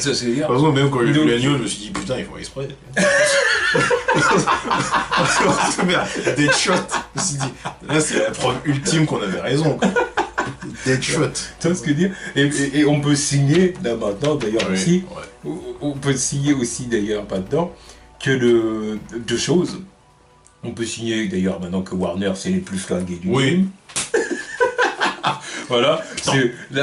Ça, c'est dire. De toute façon, même quand j'ai vu la news, je me suis dit putain, ils font exprès. Deadshot. Je me suis dit, là c'est la preuve ultime qu'on avait raison. Quoi. Deadshot. Tu vois ce que je veux dire et on peut signer là maintenant d'ailleurs aussi. Ouais. On peut signer aussi d'ailleurs maintenant que deux choses. On peut signer d'ailleurs maintenant que Warner c'est les plus flingués du game. Voilà.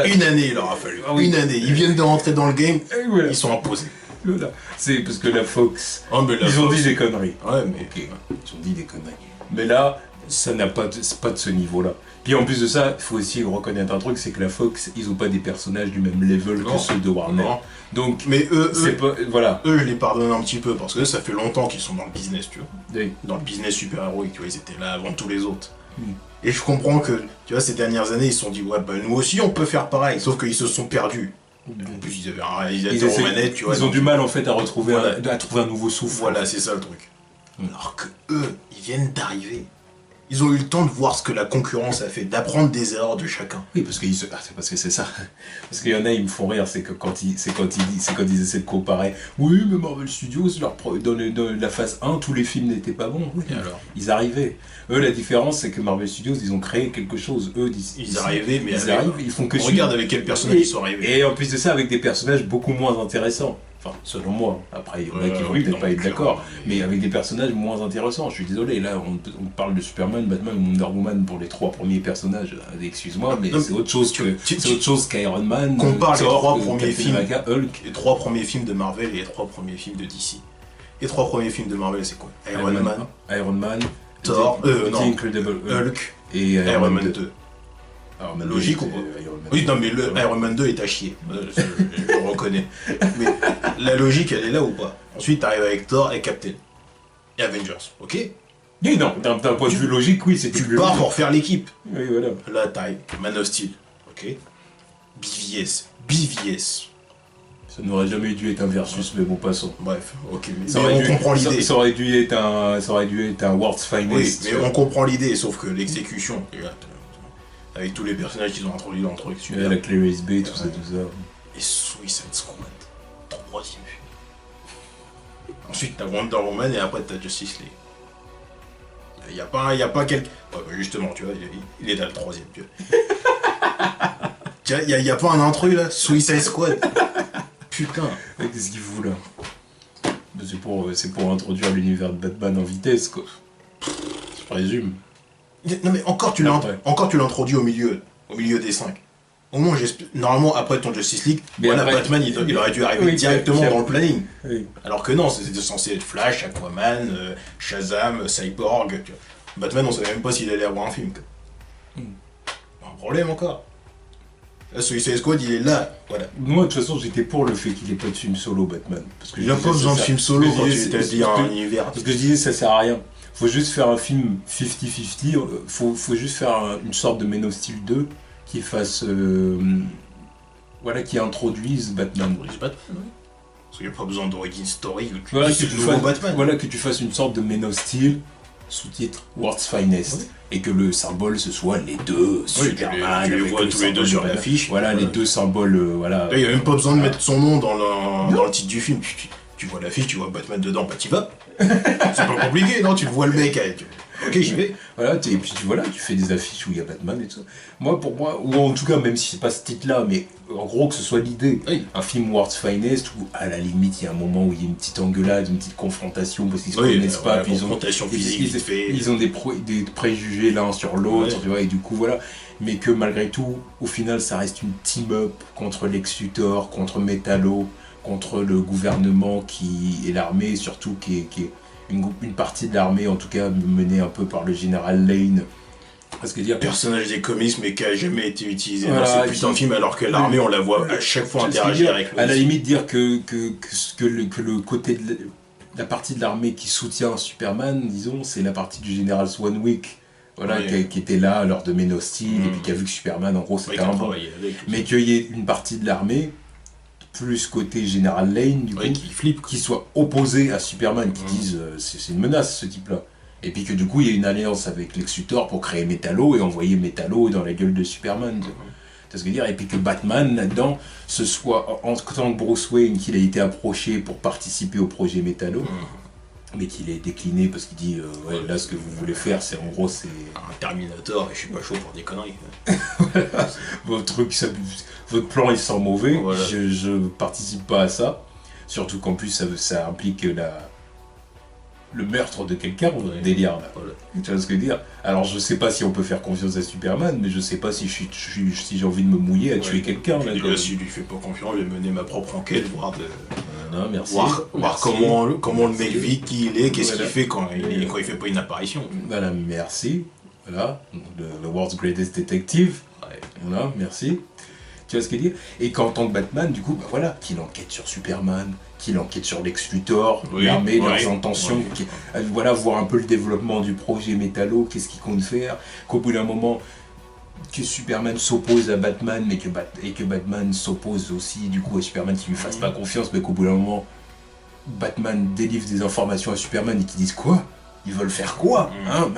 Une année il leur a fallu. Ah oui. Une année. Ils viennent de rentrer dans le game. Voilà. Ils sont imposés. Voilà. C'est parce que la Fox, Ils ont dit des conneries. Ouais, mais. Ok. Ils ont dit des conneries. Mais là, ça n'a pas de ce niveau-là. Puis en plus de ça, il faut aussi reconnaître un truc, c'est que la Fox, ils ont pas des personnages du même level que ceux de Warner. Non. Donc, mais voilà. Eux, je les pardonne un petit peu parce que ça fait longtemps qu'ils sont dans le business, tu vois. Oui. Dans le business super-héroïque, tu vois, ils étaient là avant tous les autres. Et je comprends que, tu vois, ces dernières années, ils se sont dit, ouais, bah nous aussi, on peut faire pareil. Sauf qu'ils se sont perdus. En plus, ils avaient un réalisateur aux manettes, tu vois. Ils ont du mal, en fait, à trouver un nouveau souffle. Voilà, c'est ça le truc. Alors que eux, ils viennent d'arriver. Ils ont eu le temps de voir ce que la concurrence a fait, d'apprendre des erreurs de chacun. Oui, parce que c'est ça. Parce qu'il y en a, ils me font rire, c'est quand ils essaient de comparer. Oui, mais Marvel Studios, dans la phase 1, tous les films n'étaient pas bons. Oui, alors. Ils arrivaient. Eux, la différence, c'est que Marvel Studios, ils ont créé quelque chose. Eux, ils arrivaient, mais ils font que regarde avec quels personnages ils sont arrivés. Et en plus de ça, avec des personnages beaucoup moins intéressants. Enfin, selon moi. Après, il y en a qui vont peut-être pas être d'accord. Mais avec des personnages moins intéressants. Je suis désolé, là, on parle de Superman, Batman, Wonder Woman pour les 3 premiers personnages. Excuse-moi, mais c'est autre chose qu'Iron Man. Compare les 3 premiers films. Hulk. Les 3 premiers films de Marvel et les 3 premiers films de DC. Les 3 premiers films de Marvel, c'est quoi? Iron Man, Thor, The Incredible Hulk et Iron Man 2. Iron Man Logique 2, ou pas? Iron Man Oui, 2. non, mais le Iron Man 2 est à chier. Je le reconnais. Mais la logique, elle est là ou pas? Ensuite, t'arrives avec Thor et Captain. Et Avengers, ok? Oui, non, d'un point de vue logique, oui, c'était Tu pars pour faire l'équipe. Oui, voilà. Là, t'arrives Man of Steel, ok? BVS. Ça n'aurait jamais dû être un versus, mais bon, passons. Bref, ok, mais Ça aurait on dû- comprend l'idée. Ça aurait dû être un World's Oui, Finest. mais on comprend l'idée, sauf que l'exécution, les gars, avec tous les personnages qu'ils ont introduits dans le truc, super. La clé USB, tout ça. Et Suicide Squad, troisième film. Ensuite, t'as Wonder Woman et après t'as Justice League. Y a pas quelqu'un. Ouais, bah justement, tu vois, il est dans le troisième, tu vois. Tu vois, y a pas un intrus là, Suicide Squad. Putain. Qu'est-ce qu'il fout là? C'est pour introduire l'univers de Batman en vitesse, quoi. Je présume. Non mais encore tu l'introduis au milieu des 5. Au moins, normalement, après ton Justice League, Mais voilà, après- Batman, il aurait dû arriver Oui, directement puis- dans le planning. Oui. Alors que non, c'était censé être Flash, Aquaman, Shazam, Cyborg. Tu vois. Batman, on savait même pas s'il allait avoir un film. Quoi. Un problème encore. Là, Suicide Squad, il est là. Voilà. Moi, de toute façon, j'étais pour le fait qu'il ait pas de film solo, Batman. Parce que Il n'a je pas disais, besoin de ça- film solo parce que quand je tu disais, établis parce un que- univers. Parce que je disais, ça sert à rien. Faut juste faire un film 50-50. Faut juste faire une sorte de Man of Steel 2 qui fasse. Voilà, qui introduise Batman. Batman, oui. Parce qu'il n'y a pas besoin d'origin story. Voilà, C'est que tu le nouveau fasses, Batman. voilà, que tu fasses une sorte de Man of Steel, sous-titre World's Finest, Oui. et que le symbole ce soit les deux, Superman, tu les avec vois le tous les deux symbole sur de- l'affiche. Voilà, les deux symboles, voilà. Là, il n'y a même pas besoin de mettre son nom dans le titre du film. Tu vois l'affiche, tu vois Batman dedans, bah t'y vas. C'est pas compliqué, non? Tu le vois le mec. Ok, j'y vais. Voilà, et puis tu fais des affiches où il y a Batman et tout ça. Moi, pour moi, ou en tout cas, même si c'est pas ce titre-là, mais en gros que ce soit l'idée, Oui. un film World's Finest où à la limite il y a un moment où il y a une petite engueulade, une petite confrontation parce qu'ils se Oui, connaissent pas, la puis confrontation physique vite fait. ils ont des préjugés l'un sur l'autre, Ouais. tu vois, et du coup voilà. Mais que malgré tout, au final, ça reste une team-up contre Lex Luthor, contre Metallo, contre le gouvernement qui est l'armée, surtout qui est une partie de l'armée, en tout cas menée un peu par le général Lane. Parce que dire Personnage des comics, mais qui a jamais été utilisé Voilà, dans ces putains de films, alors que l'armée, on la voit à chaque fois interagir avec à la le. limite dire que le côté de la partie de l'armée qui soutient Superman, disons, c'est la partie du général Swanwick, voilà, Oui. qui était là lors de Man of Steel, Mm. et puis qui a vu que Superman, en gros, Ouais, c'était qui a un bon. travaillé avec. Mais qu'il y ait une partie de l'armée, plus côté général Lane, du coup, Ouais, qui flippe. qui soit opposé à Superman, qui Mm. disent c'est une menace ce type-là. Et puis que du coup il y a une alliance avec Lex Luthor pour créer Metallo et envoyer Metallo dans la gueule de Superman. Tu vois ce que je veux dire? Et puis que Batman là-dedans, ce soit en tant que Bruce Wayne qu'il a été approché pour participer au projet Metallo, mais qu'il est décliné parce qu'il dit ouais, là ce que vous voulez faire c'est en gros c'est Un Terminator, et je suis pas chaud pour des conneries. votre truc, votre plan il sent mauvais, Voilà. je participe pas à ça. Surtout qu'en plus ça implique le meurtre de quelqu'un, Ouais. délire là. Voilà. Tu vois ce que je veux dire? Alors je sais pas si on peut faire confiance à Superman, mais je sais pas si si j'ai envie de me mouiller à tuer quelqu'un là. Et quoi. là, si je lui fais pas confiance, je vais mener ma propre enquête, voir Non, merci. voir Merci. comment le mec Merci. vit, qui il est, qu'est-ce Voilà. qu'il fait quand il fait pas une apparition. Voilà, merci. Voilà, le World's Greatest Detective. Ouais. Voilà, merci. Tu vois ce que je veux dire? Et qu'en tant que Batman, du coup, bah voilà, qu'il enquête sur Superman, qu'il enquête sur Lex Luthor, Oui, l'armée, oui, leurs intentions, oui. voilà, voir un peu le développement du projet Metallo, qu'est-ce qu'il compte faire, qu'au bout d'un moment, que Superman s'oppose à Batman, mais que Batman s'oppose aussi, du coup, à Superman qui lui fasse pas confiance, mais qu'au bout d'un moment, Batman délivre des informations à Superman et qu'ils disent quoi? Ils veulent faire quoi? Hein,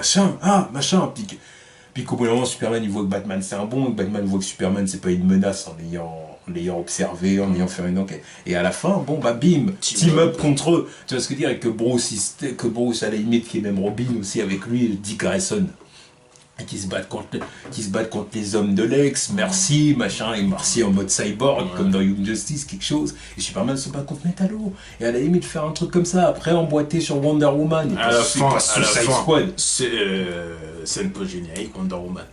machin, puis qu'au bout d'un moment, Superman il voit que Batman c'est un bon, et que Batman voit que Superman c'est pas une menace en l'ayant observé, en ayant fait une enquête. Et à la fin, bon bah bim, team up contre eux. Tu vois ce que je veux dire? Et que Bruce à la limite, qui est même Robin aussi avec lui, Dick Grayson. Et qui se battent contre les hommes de Lex, merci, machin, et merci en mode cyborg, comme dans Young Justice, quelque chose. Et Superman se bat contre Metallo. Et à la limite, faire un truc comme ça, après emboîter sur Wonder Woman. Et À la c'est fin, pas à la Suicide fin, Squad. c'est scène post-générique Wonder Woman.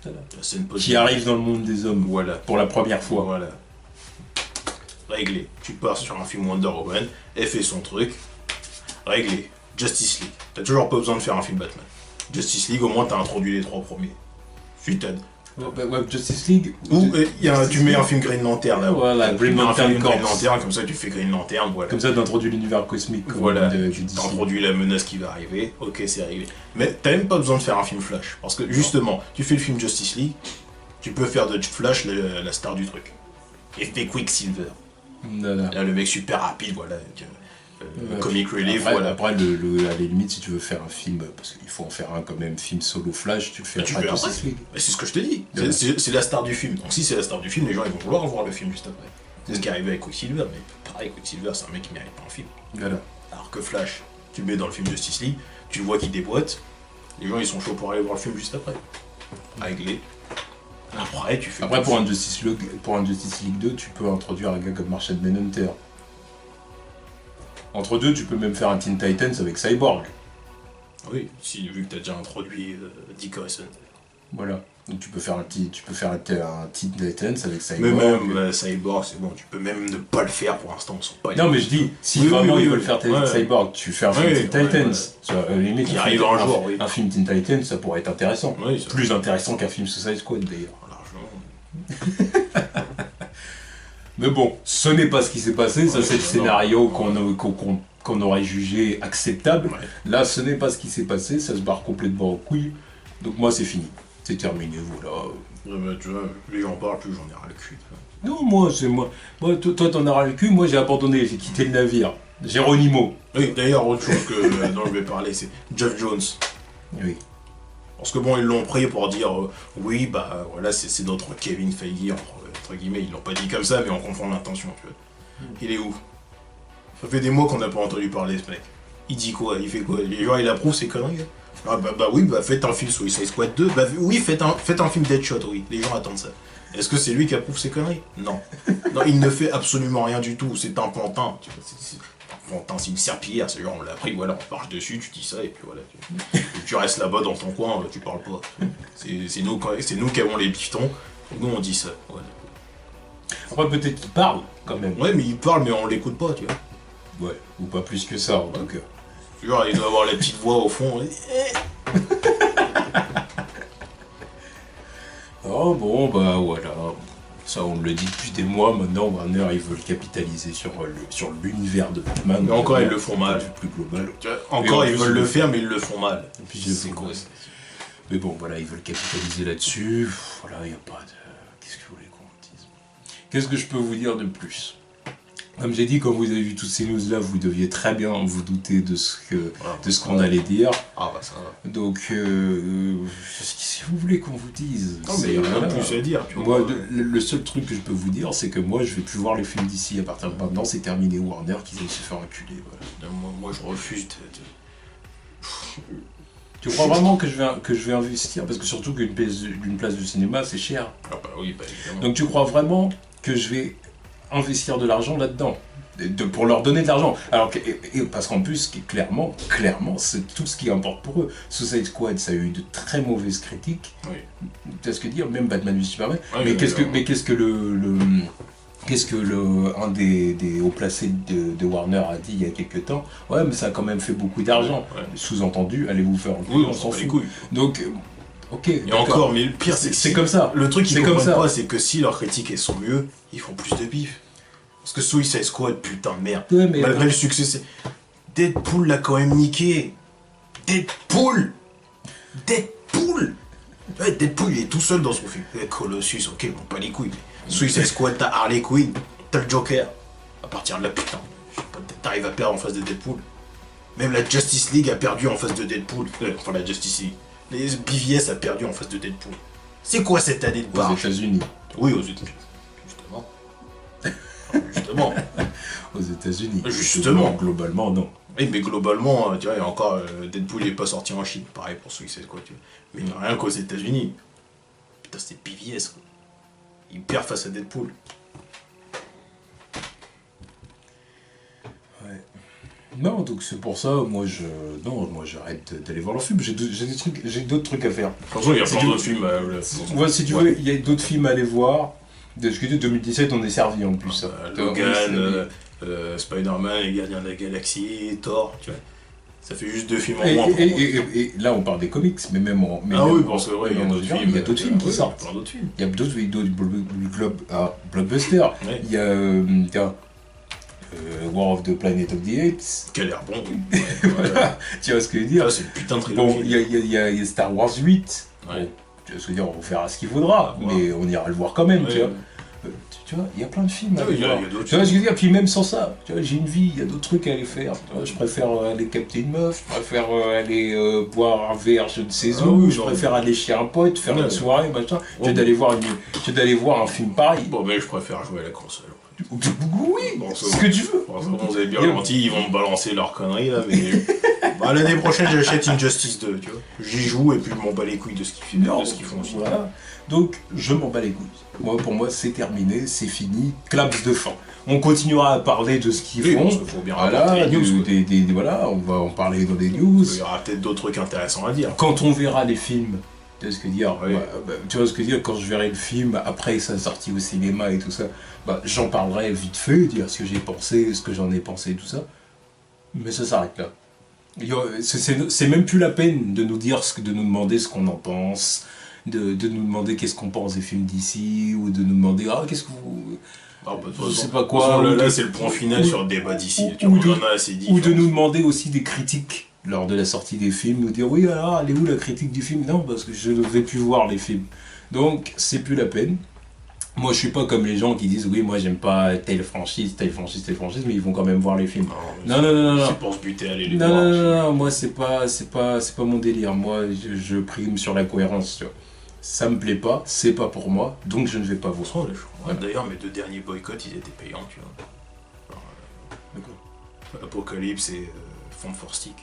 Voilà. La scène Qui post-générique. arrive dans le monde des hommes. Voilà. Pour la première fois. Voilà. Réglé. Tu pars sur un film Wonder Woman, elle fait son truc. Réglé. Justice League. T'as toujours pas besoin de faire un film Batman. Justice League, au moins t'as introduit les 3 premiers. Ensuite Ouais, Justice League. Ou tu mets un film Green Lantern là. Voilà, Green Lantern Corps. Green Lantern, comme ça tu fais Green Lantern, voilà. Comme ça, t'introduis l'univers cosmique. Voilà, tu t'introduis la menace qui va arriver, ok, c'est arrivé. Mais t'as même pas besoin de faire un film Flash. Parce que justement, tu fais le film Justice League, tu peux faire de Flash la star du truc. Et fais Quicksilver. Là, le mec super rapide, voilà. Comic relief, après, voilà. Après, à la limite, si tu veux faire un film, parce qu'il faut en faire un quand même, film solo Flash, tu le fais après Justice League. C'est ce que je te dis, c'est la star du film. Donc si c'est la star du film, les gens ils vont vouloir voir le film juste après. C'est ce qui est arrivé avec Quicksilver, mais pareil, Quicksilver c'est un mec qui mérite pas un film. Voilà. Alors que Flash, tu le mets dans le film Justice League, tu vois qu'il déboîte, les gens ils sont chauds pour aller voir le film juste après. Réglé. Après, tu fais. Après, pour un Justice League 2, tu peux introduire un gars comme Martian Manhunter. Entre deux, tu peux même faire un Teen Titans avec Cyborg. Oui, vu que tu as déjà introduit Dick Grayson. Voilà. Donc tu peux faire un Teen Titans avec Cyborg. Mais même Cyborg, c'est bon, tu peux même ne pas le faire pour l'instant, on sent pas. Non, mais je dis, si vraiment ils veulent faire Cyborg, tu fais un film Teen Titans. Limite, il arrive un jour, oui. Un film Teen Titans, ça pourrait être intéressant. Oui, plus intéressant qu'un film Suicide Squad d'ailleurs. Largement. Mais bon, ce n'est pas ce qui s'est passé, ça c'est le scénario qu'on aurait jugé acceptable. Ouais. Là, ce n'est pas ce qui s'est passé, ça se barre complètement en couille. Donc moi, c'est fini. C'est terminé, voilà. Ouais, tu vois, plus j'en parle, plus j'en ai ras le cul. Non, moi, toi, t'en as ras le cul, moi j'ai abandonné, j'ai quitté le navire. Geronimo. Oui, d'ailleurs, autre chose dont je vais parler, c'est Jeff Jones. Oui. Parce que bon, ils l'ont pris pour dire, oui, bah voilà, c'est notre Kevin Feige, entre guillemets, ils l'ont pas dit comme ça, mais on comprend l'intention, tu vois. Il est où? Ça fait des mois qu'on n'a pas entendu parler ce mec. Il dit quoi? Il fait quoi? Genre, il approuve ses conneries? Ah bah oui, bah faites un film Suicide Squad 2, bah oui, faites un film Deadshot, oui, les gens attendent ça. Est-ce que c'est lui qui approuve ses conneries? Non. Non, il ne fait absolument rien du tout, c'est un pantin, tu vois, pantin, c'est une serpillière, c'est genre on l'a pris, voilà, on marche dessus, tu dis ça, et puis voilà. Tu restes là-bas dans ton coin, tu parles pas. C'est nous qui avons les bifetons, nous on dit ça, voilà. Après peut-être qu'il parle, quand même. Ouais, mais il parle, mais on l'écoute pas, tu vois. Ouais, ou pas plus que ça, en tout cas. Genre, il doit avoir la petite voix au fond. Oh bon, bah voilà. Ça, on le dit depuis des mois. Maintenant, Warner, ils veulent capitaliser sur l'univers de Batman. Mais encore, ils le font mal. Plus global. Encore, ils veulent le faire, mais ils le font mal. Et puis, c'est quoi ça? Mais bon, voilà, ils veulent capitaliser là-dessus. Voilà, il n'y a pas de... Qu'est-ce que vous voulez qu'on vous dise? Qu'est-ce que je peux vous dire de plus? Comme j'ai dit, quand vous avez vu toutes ces news-là, vous deviez très bien vous douter de ce qu'on allait dire. Ah bah ça va. Donc, si vous voulez qu'on vous dise... Non mais il n'y a rien de plus à dire. Moi, le seul truc que je peux vous dire, c'est que moi, je vais plus voir les films d'ici. À partir de maintenant, c'est terminé. Warner, qu'ils aillent se faire enculer. Voilà. Moi, je refuse Tu crois vraiment que je vais investir? Parce que surtout qu'une place de cinéma, c'est cher. Ah bah oui, bah évidemment. Donc tu crois vraiment que je vais investir de l'argent là-dedans pour leur donner de l'argent? Alors parce qu'en plus, clairement, c'est tout ce qui importe pour eux. Suicide Squad, ça a eu de très mauvaises critiques. Oui. Tu sais ce que dire? Même Batman v Superman. Oui, mais qu'est-ce que un des hauts placés de Warner a dit il y a quelques temps? Ouais, mais ça a quand même fait beaucoup d'argent. Ouais. Sous-entendu, allez vous faire enculer, on s'en fout. Donc, ok. Et encore, mais le pire, c'est comme ça. Le truc qu'ils comprennent pas, c'est que si leurs critiques elles sont mieux, ils font plus de bif. Parce que Suicide Squad, putain de merde. Ouais, malgré le succès, c'est... Deadpool l'a quand même niqué. Deadpool. Ouais, Deadpool, il est tout seul dans son film. Colossus, ok, bon, pas les couilles. Suicide Squad, t'as Harley Quinn, t'as le Joker. À partir de là, putain, t'arrives à perdre en face de Deadpool. Même la Justice League a perdu en face de Deadpool. Enfin, la Justice League. Les BVS a perdu en face de Deadpool. C'est quoi cette année de barge? Aux États-Unis. Oui, aux États-Unis. Justement. Aux États-Unis. Justement. Globalement, non. Oui, mais globalement, tu vois, et encore, Deadpool n'est pas sorti en Chine. Pareil pour Suicide Squad, tu vois. Mais rien qu'aux États-Unis. Putain, c'était BVS, quoi. Il perd face à Deadpool. Ouais. Non, donc c'est pour ça, moi j'arrête d'aller voir leur film. J'ai d'autres trucs à faire. De toute façon, il y a plein d'autres films. Si tu veux, il y a d'autres films à aller voir. De 2017, on est servi en plus. Logan, Spider-Man, les Gardiens de la Galaxie, Thor, tu vois. Ça fait juste 2 films en moins. Et là, on parle des comics, mais même en. Mais ah même oui, parce que il y a d'autres films. Il y a d'autres films qui sortent. Plein d'autres films. Il y a d'autres blockbusters. Ouais. Il y a. War of the Planet of the Apes. Qui a l'air bon. Voilà, tu vois ce que je veux dire. Ah, c'est une putain de trilogie. Bon, il y a Star Wars 8. Ouais. Bon, tu vois ce que je veux dire, on fera ce qu'il faudra, mais on ira le voir quand même, tu vois. Tu vois, il y a plein de films à aller voir. Tu vois ce que je veux dire, puis même sans ça, tu vois, j'ai une vie, il y a d'autres trucs à aller faire. Tu vois, je préfère aller capter une meuf, je préfère aller boire un verre, je ne sais où, je préfère aller chez un pote, faire une soirée, machin. Tu vas d'aller voir un film pareil. Bon, mais je préfère jouer à la console. Oui, bon, ce que tu veux. Bon, vous avez bien menti, ils vont me balancer leurs conneries là, mais bah, l'année prochaine j'achète Injustice 2, tu vois. J'y joue et puis je m'en bats les couilles de ce qu'ils font aussi. Voilà. Donc je m'en bats les couilles. Moi, pour moi, c'est terminé, c'est fini, claps de fin. On continuera à parler de ce qu'ils font. Faut bien voilà, les news, voilà, on va en parler dans les news. Il y aura peut-être d'autres trucs intéressants à dire. Quand on verra les films, tu vois ce que dire, oui. tu vois ce que dire, quand je verrai le film, après sa sortie au cinéma et tout ça, j'en parlerai vite fait, dire ce que j'ai pensé, ce que j'en ai pensé, tout ça. Mais ça s'arrête là. C'est même plus la peine de nous dire, de nous demander ce qu'on en pense, de nous demander qu'est-ce qu'on pense des films d'ici, ou de nous demander, qu'est-ce que vous... je sais pas quoi. Là, c'est le point final sur le débat d'ici. Ou de nous demander aussi des critiques lors de la sortie des films, nous dire oui, alors, elle est où la critique du film? Non, parce que je ne vais plus voir les films. Donc, c'est plus la peine. Moi, je suis pas comme les gens qui disent oui, moi, j'aime pas telle franchise, mais ils vont quand même voir les films. Non. C'est pour se buter à aller les voir. Non, moi, c'est pas mon délire. Moi, je prime sur la cohérence, tu vois. Ça me plaît pas, c'est pas pour moi, donc je ne vais pas voir. Voilà. D'ailleurs, mes 2 derniers boycotts, ils étaient payants, tu vois. D'accord. Apocalypse et Fond for Stick.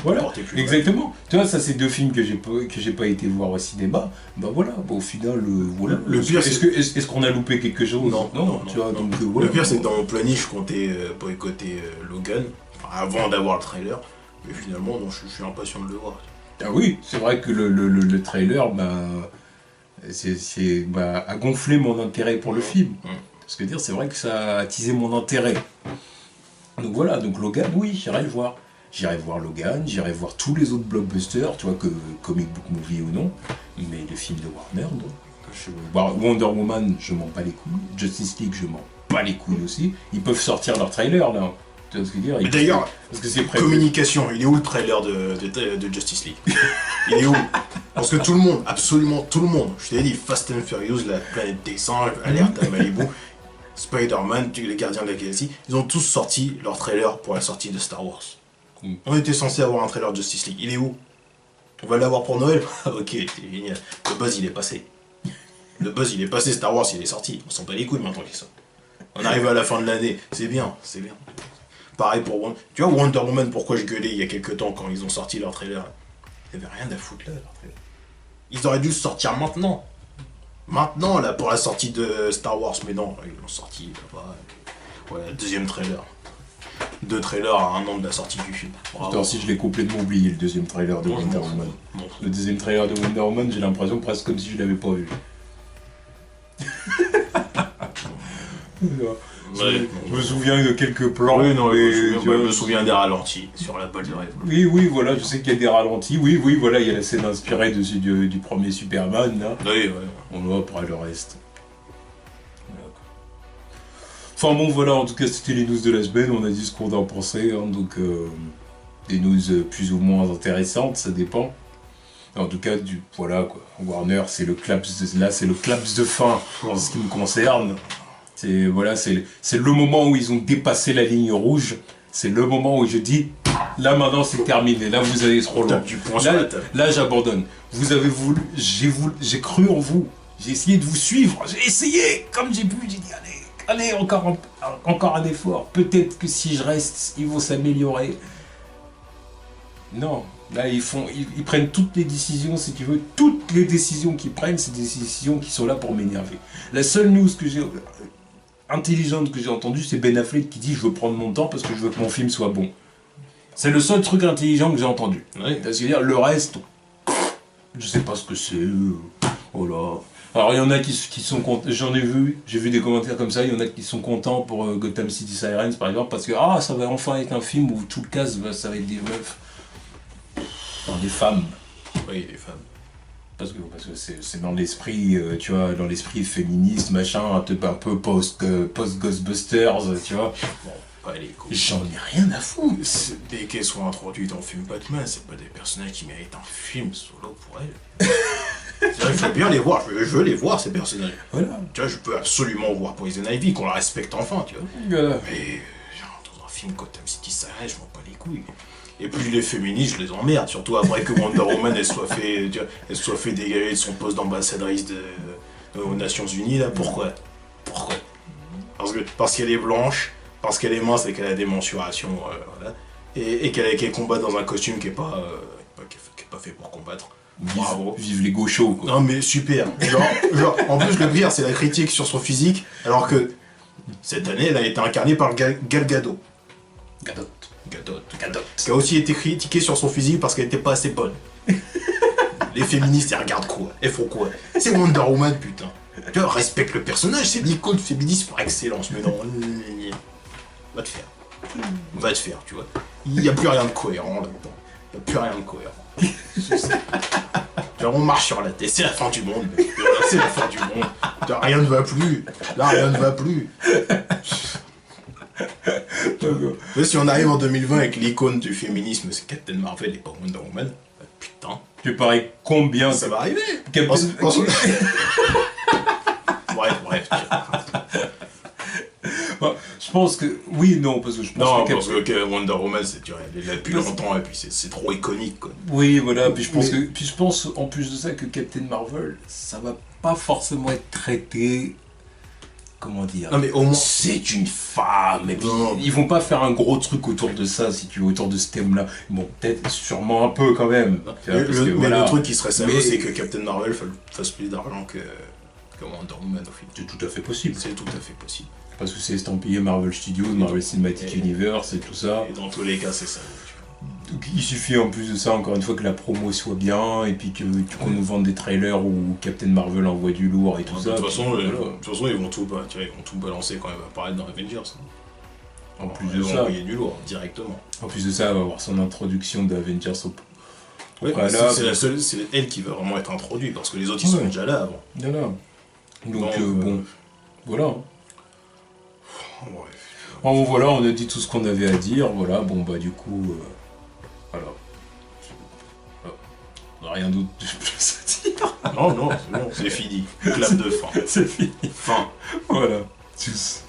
Voilà, exactement. Tu vois, ça c'est 2 films que j'ai pas été voir au cinéma. Voilà, au final, voilà. Le pire, est-ce qu'on a loupé quelque chose? Non. Tu vois, donc, voilà. Le pire, c'est que dans mon planning, je comptais boycotter Logan, avant d'avoir le trailer. Mais finalement, non, je suis impatient de le voir. Ah oui, c'est vrai que le trailer a gonflé mon intérêt pour le film. Parce que c'est vrai que ça a attisé mon intérêt. Donc voilà, donc Logan, oui, j'irai le voir. J'irai voir Logan, j'irai voir tous les autres blockbusters, tu vois, que comic book movie ou non, mais les films de Warner, non. Wonder Woman, je m'en bats les couilles. Justice League, je m'en bats les couilles aussi. Ils peuvent sortir leur trailer, là. Tu vois ce que je veux dire? Mais d'ailleurs, parce que c'est prévu. Communication, il est où le trailer de Justice League? Il est où? Parce que tout le monde, absolument tout le monde, je t'ai dit, Fast and Furious, la planète des singes, Alerte à Malibu, Spider-Man, les Gardiens de la Galaxie, ils ont tous sorti leur trailer pour la sortie de Star Wars. On était censé avoir un trailer de Justice League, il est où? On va l'avoir pour Noël? Ok, c'est génial. Le buzz il est passé. Star Wars il est sorti. On s'en bat les couilles maintenant qu'il sort. On arrive à la fin de l'année, c'est bien. Pareil pour tu vois Wonder Woman, pourquoi je gueulais il y a quelques temps quand ils ont sorti leur trailer? Il n'y avait rien à foutre là, leur trailer. Ils auraient dû sortir maintenant. Maintenant, là, pour la sortie de Star Wars, mais non, ils l'ont sorti là-bas. Ouais, 2e trailer. 2 trailers à 1 an de la sortie du film. Attends, si je l'ai complètement oublié, le 2e trailer de Wonder Woman. Le 2e trailer de Wonder Woman, j'ai l'impression presque comme si je l'avais pas vu. Je me souviens de quelques plans. Oui, non, je me souviens des ralentis sur la balle de rêve. Oui, voilà, je sais qu'il y a des ralentis. Oui, voilà, il y a la scène inspirée du premier Superman, là. Oui. On voit après le reste. Enfin bon, voilà, en tout cas, c'était les news de la semaine. On a dit ce qu'on en pensait, hein, donc des news plus ou moins intéressantes, ça dépend. En tout cas, voilà quoi. Warner, c'est le claps de fin en ce qui me concerne. C'est le moment où ils ont dépassé la ligne rouge. C'est le moment où je dis, là maintenant c'est terminé. Là vous allez trop loin. Là j'abandonne. Vous avez voulu, j'ai cru en vous. J'ai essayé de vous suivre. J'ai essayé, comme j'ai pu. J'ai dit allez encore un effort. Peut-être que si je reste, ils vont s'améliorer. Non. Là, ils prennent toutes les décisions, si tu veux. Toutes les décisions qu'ils prennent, c'est des décisions qui sont là pour m'énerver. La seule news intelligente que j'ai entendue, c'est Ben Affleck qui dit « Je veux prendre mon temps parce que je veux que mon film soit bon ». C'est le seul truc intelligent que j'ai entendu. Oui. C'est-à-dire, le reste, je sais pas ce que c'est. Oh là. Alors il y en a qui sont contents, j'ai vu des commentaires comme ça, il y en a qui sont contents pour Gotham City Sirens par exemple, parce que ça va enfin être un film où tout le cast, ça va être des meufs, enfin, des femmes. Oui, les femmes. Parce que c'est dans l'esprit, tu vois, dans l'esprit féministe, machin, un peu post-Ghostbusters, tu vois. Bon, pas les couilles. J'en ai rien à foutre. Dès qu'elles sont introduites dans le film Batman, c'est pas des personnages qui méritent un film solo pour elles. C'est vrai, il faut bien les voir, je veux les voir ces personnages. Voilà. Tu vois, je peux absolument voir Poison Ivy, qu'on la respecte enfin, tu vois. Voilà. Mais dans un film Gotham City Sirens, je m'en bats les couilles. Et puis les féministes, je les emmerde, surtout après que Wonder Woman elle soit fait dégager de son poste d'ambassadrice aux Nations Unies, là. Pourquoi? Parce qu'elle est blanche, parce qu'elle est mince et qu'elle a des mensurations, voilà. Et qu'elle combat dans un costume qui est pas fait pour combattre. Bravo. Vive les gauchos, quoi. Non mais super. Genre, en plus le pire c'est la critique sur son physique, alors que cette année elle a été incarnée par Gal Gadot. Gadot. Qui a aussi été critiquée sur son physique parce qu'elle était pas assez bonne. Les féministes elles regardent quoi? Elles font quoi? C'est Wonder Woman, putain. Tu vois, respecte le personnage, c'est l'icône féministe par excellence, mais non. Va te faire, tu vois. Il n'y a plus rien de cohérent là-dedans. Il n'y a plus rien de cohérent. Genre, on marche sur la tête, c'est la fin du monde. C'est la fin du monde. Rien ne va plus. Là, rien ne va plus. Mais si on arrive en 2020 avec l'icône du féminisme, c'est Captain Marvel et pas Wonder Woman, putain. Tu paries combien Ça va arriver. Bref. Je pense que... Oui, non, parce que je pense Non, que... parce que Wonder Woman, elle est là depuis longtemps et puis c'est trop iconique, quoi. Oui, voilà, puis je pense en plus de ça que Captain Marvel, ça va pas forcément être traité... Comment dire? Non mais au moins... C'est une femme, et puis Non. ils vont pas faire un gros truc autour de ça, si tu veux, autour de ce thème-là. Bon, peut-être, sûrement un peu quand même. Mais voilà. le truc qui serait sérieux, Mais- c'est que Captain Marvel fasse plus d'argent que Wonder Woman au film. C'est tout à fait possible. C'est tout à fait possible. Parce que c'est estampillé Marvel Studios, Marvel Cinematic Universe et tout ça. Et dans tous les cas, c'est ça. Donc, il suffit en plus de ça, encore une fois, que la promo soit bien, et puis qu'on nous vende des trailers où Captain Marvel envoie du lourd et tout ça. De toute façon, puis ils vont tout balancer quand même apparaître dans Avengers. En plus Ils de vont ça, envoyer du lourd directement. elle va avoir son introduction d'Avengers au Ouais, préalable. c'est elle qui va vraiment être introduite, parce que les autres ils sont déjà là avant. Voilà. Donc, Donc, bon, voilà. Bref. Bon, voilà, on a dit tout ce qu'on avait à dire, voilà, bon bah du coup, voilà. On n'a rien d'autre de plus à dire. Non, c'est bon, c'est fini. Clap de fin. C'est fini. Fin. Voilà. Tchuss.